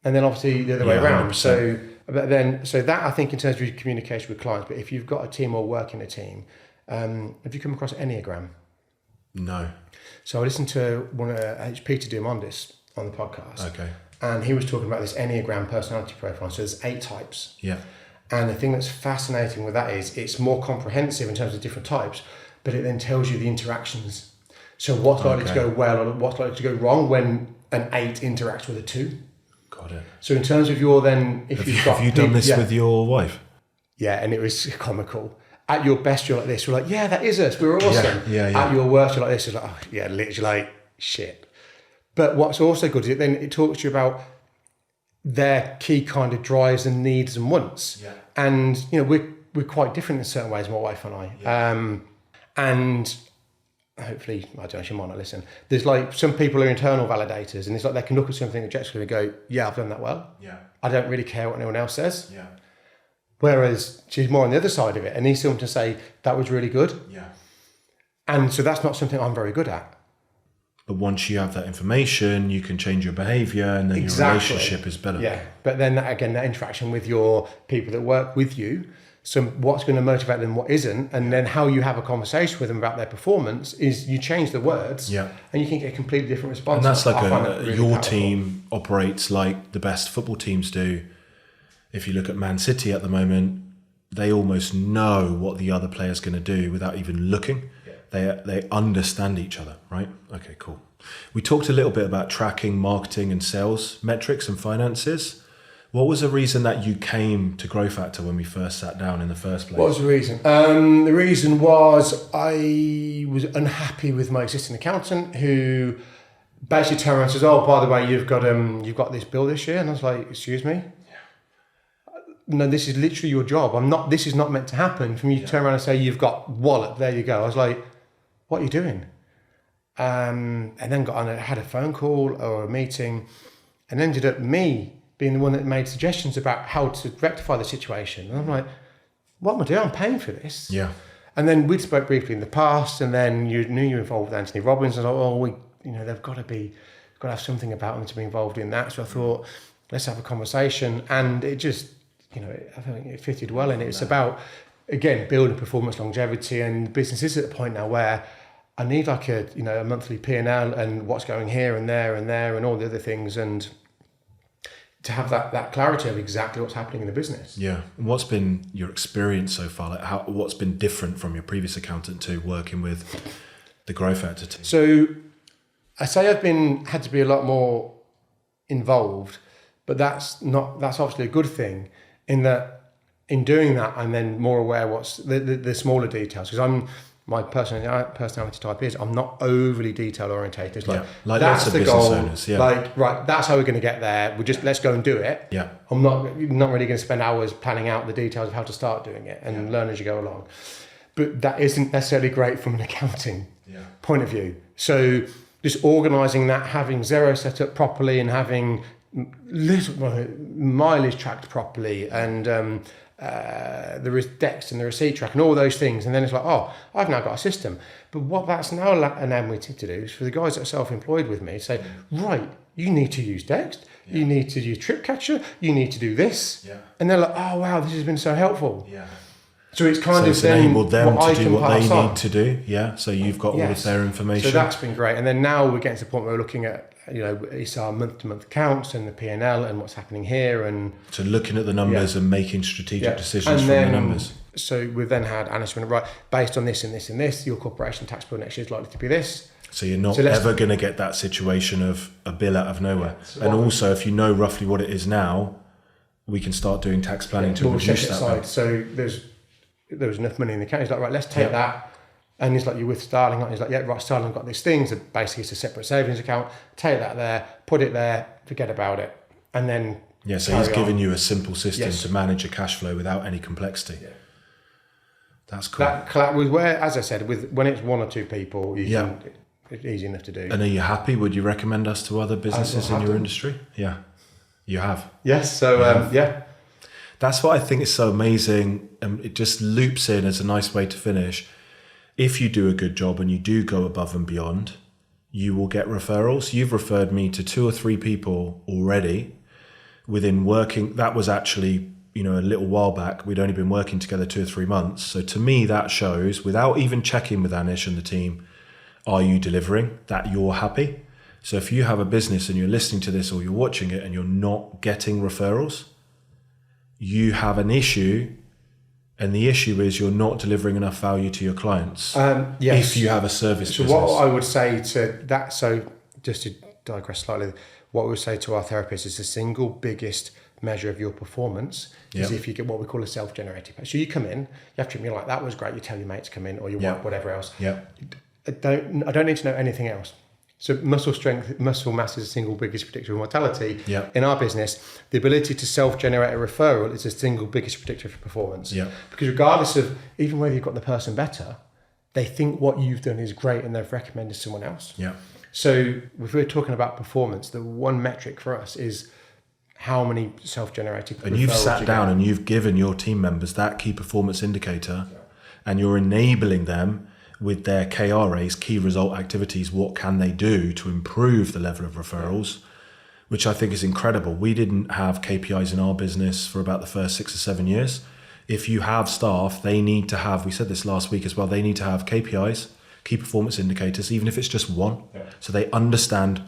And then obviously the other way around. 100%. So that I think in terms of communication with clients, but if you've got a team or work in a team, have you come across Enneagram? No. So I listened to Peter Diamandis on the podcast. Okay. And he was talking about this Enneagram personality profile. So there's 8 types. Yeah. And the thing that's fascinating with that is it's more comprehensive in terms of different types, but it then tells you the interactions. So what's likely to go well or what's likely to go wrong when an 8 interacts with a 2. Got it. So in terms of your then, if Have you done this with your wife? Yeah, and it was comical. At your best, you're like this. We're like, yeah, that is us. We're awesome. Yeah. At your worst, you're like this. You're like, oh, yeah, literally like shit. But what's also good is it talks to you about their key kind of drives and needs and wants. Yeah. And, we're quite different in certain ways, my wife and I. Yeah. And hopefully, I don't know, she might not listen. There's like some people are internal validators, and it's like they can look at something objectively and go, yeah, I've done that well. Yeah. I don't really care what anyone else says. Yeah. Whereas she's more on the other side of it and needs someone to say, that was really good. Yeah. And so that's not something I'm very good at. But once you have that information, you can change your behavior, and then your relationship is better. Yeah. But then that interaction with your people that work with you, so what's going to motivate them, what isn't, and then how you have a conversation with them about their performance is you change the words, and you can get a completely different response. And that's like really your powerful. Team operates like the best football teams do. If you look at Man City at the moment, they almost know what the other player's going to do without even looking. Yeah. They understand each other, right? Okay, cool. We talked a little bit about tracking, marketing and sales metrics and finances. What was the reason that you came to GrowFactor when we first sat down in the first place? What was the reason? The reason was I was unhappy with my existing accountant, who basically turned around and says, "Oh, by the way, you've got this bill this year," and I was like, "Excuse me." No, this is literally your job. This is not meant to happen. For me to turn around and say, you've got wallet, there you go. I was like, what are you doing? And then got on, had a phone call or a meeting, and ended up me being the one that made suggestions about how to rectify the situation. And I'm like, what am I doing? I'm paying for this. Yeah. And then we'd spoke briefly in the past, and then you knew you were involved with Anthony Robbins, and I was like, they've got to have something about them to be involved in that. So I thought, let's have a conversation. And it just, I think it fitted well, and it's about, again, building performance longevity, and the business is at the point now where I need like a monthly P&L and what's going here and there and all the other things, and to have that clarity of exactly what's happening in the business. Yeah. And what's been your experience so far? Like what's been different from your previous accountant to working with the GrowFactor team? So I say I've had to be a lot more involved, but that's obviously a good thing. In doing that, I'm then more aware what's the smaller details, because my personality type is I'm not overly detail orientated. It's like that's the goal. Owners, Like, right, that's how we're going to get there. Let's go and do it. Yeah. I'm not really going to spend hours planning out the details of how to start doing it and learn as you go along. But that isn't necessarily great from an accounting point of view. So just organising that, having Xero set up properly, and having mileage tracked properly, and the decks and the receipt track and all those things, and then it's like, oh, I've now got a system. But what that's now enabled me to do is for the guys that are self-employed with me, say, right, you need to use Dext, you need to use Tripcatcher, you need to do this, and they're like, oh wow, this has been so helpful. So it's it's enabled them to do what they need to do. Yeah. So you've got all of their information. So that's been great. And then now we're getting to the point where we're looking at, it's our month-to-month accounts and the P&L and what's happening here. And so looking at the numbers and making strategic decisions from the numbers. So we've then had Anish right, based on this and this and this, your corporation tax bill next year is likely to be this. So you're not ever going to get that situation of a bill out of nowhere. So and also, if you know roughly what it is now, we can start doing tax planning to reduce that. Aside. So there was enough money in the account. He's like, right, let's take that. And he's like, you're with Starling. He's like, yeah, right, Starling got these things. Basically, it's a separate savings account. Take that there, put it there, forget about it. And then so he's given you a simple system to manage a cash flow without any complexity. Yeah. That's cool. That was where, as I said, when it's one or two people, it's easy enough to do. And are you happy? Would you recommend us to other businesses in your industry? Yeah, you have. Yes. So, That's what I think is so amazing. It just loops in as a nice way to finish. If you do a good job and you do go above and beyond, you will get referrals. You've referred me to 2 or 3 people already within working. That was actually, a little while back. We'd only been working together 2 or 3 months. So to me, that shows, without even checking with Anish and the team, are you delivering, that you're happy? So if you have a business and you're listening to this or you're watching it and you're not getting referrals, you have an issue, and the issue is you're not delivering enough value to your clients. If you have a service business. So what I would say to that, so just to digress slightly. What we say to our therapists is the single biggest measure of your performance is if you get what we call a self-generated pay. So you come in, you have to be like, that was great. You tell your mates to come in, or your wife, whatever else. I don't need to know anything else. So muscle strength, muscle mass is the single biggest predictor of mortality. In our business, the ability to self-generate a referral is the single biggest predictor for performance. Because regardless of, even whether you've got the person better, they think what you've done is great and they've recommended someone else. So if we're talking about performance, the one metric for us is how many self-generated referrals. And you've sat down and you've given your team members that key performance indicator, and you're enabling them with their KRAs, key result activities. What can they do to improve the level of referrals, which I think is incredible. We didn't have KPIs in our business for about the first 6 or 7 years. If you have staff, they need to have, we said this last week as well, they need to have KPIs, key performance indicators, even if it's just one, so they understand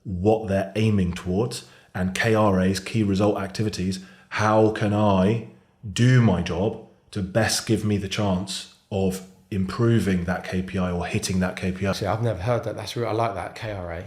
what they're aiming towards, and KRAs, key result activities. How can I do my job to best give me the chance of improving that KPI or hitting that KPI? See, I've never heard that. That's real. I like that, KRA.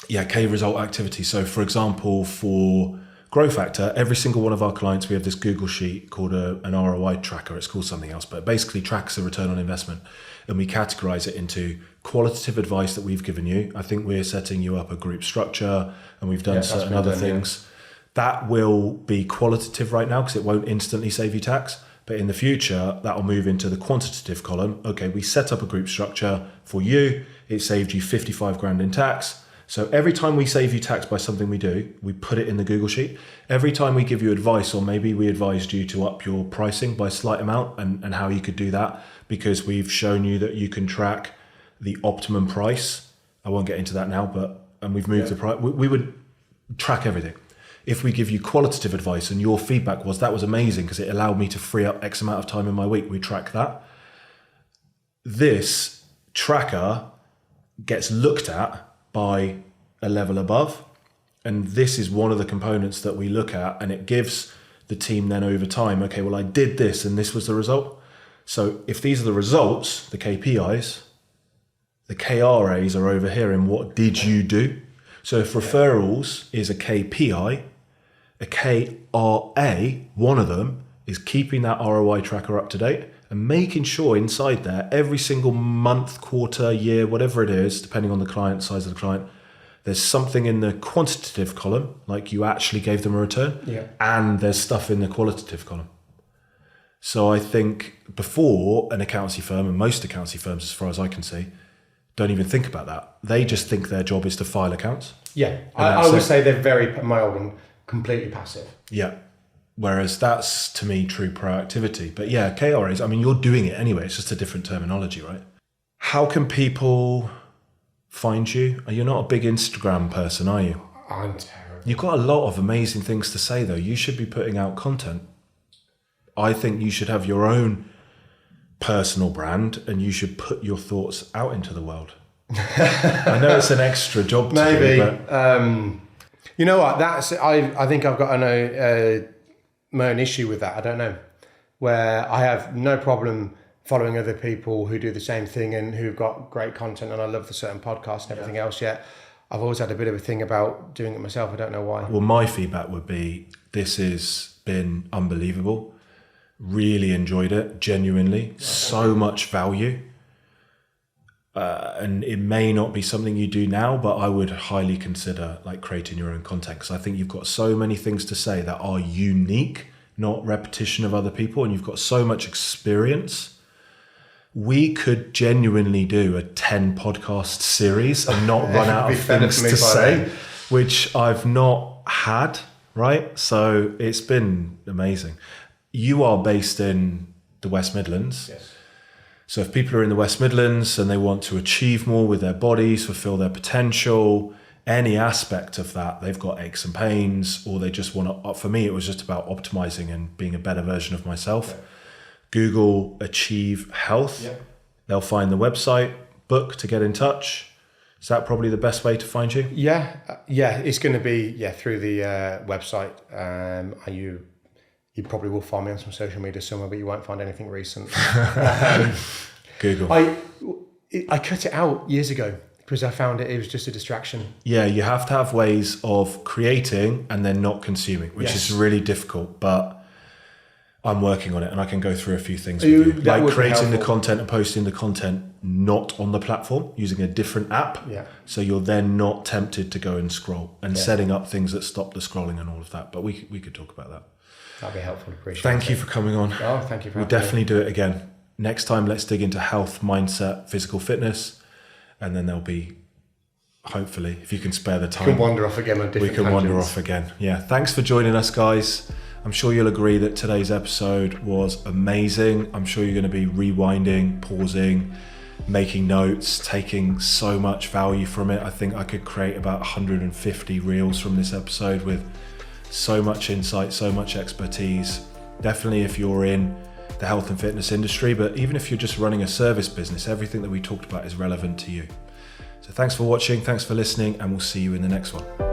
Yeah, K result activity. So for example, for GrowFactor, every single one of our clients, we have this Google sheet called an ROI tracker. It's called something else, but it basically tracks a return on investment. And we categorize it into qualitative advice that we've given you. I think we're setting you up a group structure, and we've done certain other things. That will be qualitative right now because it won't instantly save you tax. But in the future, that'll move into the quantitative column. Okay, we set up a group structure for you. It saved you 55 grand in tax. So every time we save you tax by something we do, we put it in the Google sheet. Every time we give you advice, or maybe we advised you to up your pricing by a slight amount, and how you could do that, because we've shown you that you can track the optimum price. I won't get into that now, and we've moved the price. We would track everything. If we give you qualitative advice and your feedback was, that was amazing because it allowed me to free up X amount of time in my week, we track that. This tracker gets looked at by a level above, and this is one of the components that we look at, and it gives the team then over time, okay, well, I did this and this was the result. So if these are the results, the KPIs, the KRAs are over here in what did you do. So if referrals is a KPI, a KRA, one of them is keeping that ROI tracker up to date and making sure inside there, every single month, quarter, year, whatever it is, depending on the client, size of the client, there's something in the quantitative column, like you actually gave them a return, and there's stuff in the qualitative column. So I think before, an accountancy firm, and most accountancy firms, as far as I can see, don't even think about that. They just think their job is to file accounts. I would say they're very mild and completely passive. Whereas that's, to me, true proactivity. But yeah, KRAs, I mean, you're doing it anyway. It's just a different terminology, right? How can people find you? You're not a big Instagram person, are you? I'm terrible. You've got a lot of amazing things to say, though. You should be putting out content. I think you should have your own personal brand, and you should put your thoughts out into the world. I know it's an extra job to maybe do, but you know what, that's I think I've got my own issue with that. I don't know, where I have no problem following other people who do the same thing and who've got great content, and I love the certain podcasts and everything else, yet I've always had a bit of a thing about doing it myself. I don't know why. Well, my feedback would be, this has been unbelievable. Really enjoyed it, genuinely. So much value. And it may not be something you do now, but I would highly consider like creating your own content, because I think you've got so many things to say that are unique, not repetition of other people, and you've got so much experience. We could genuinely do a 10 podcast series and not run out of things to say, which I've not had, right? So it's been amazing. You are based in the West Midlands. Yes. So if people are in the West Midlands and they want to achieve more with their bodies, fulfill their potential, any aspect of that, they've got aches and pains, or they just want to, for me, it was just about optimizing and being a better version of myself. Yeah. Google Achieve Health. Yeah. They'll find the website, book to get in touch. Is that probably the best way to find you? Yeah. It's going to be through the website. You probably will find me on some social media somewhere, but you won't find anything recent. Google. I cut it out years ago because I found it was just a distraction. Yeah, you have to have ways of creating and then not consuming, which is really difficult, but I'm working on it, and I can go through a few things with you. Like creating the content and posting the content not on the platform, using a different app. Yeah. So you're then not tempted to go and scroll, and setting up things that stop the scrolling and all of that. But we could talk about that. That'd be helpful. Appreciate it. Thank you for coming on. Oh, thank you for having me. We'll definitely do it again. Next time, let's dig into health, mindset, physical fitness, and then there'll be, hopefully, if you can spare the time, we can wander off again on different tangents. Wander off again. Yeah. Thanks for joining us, guys. I'm sure you'll agree that today's episode was amazing. I'm sure you're going to be rewinding, pausing, making notes, taking so much value from it. I think I could create about 150 reels from this episode with so much insight, so much expertise. Definitely if you're in the health and fitness industry, but even if you're just running a service business, everything that we talked about is relevant to you. So thanks for watching, thanks for listening, and we'll see you in the next one.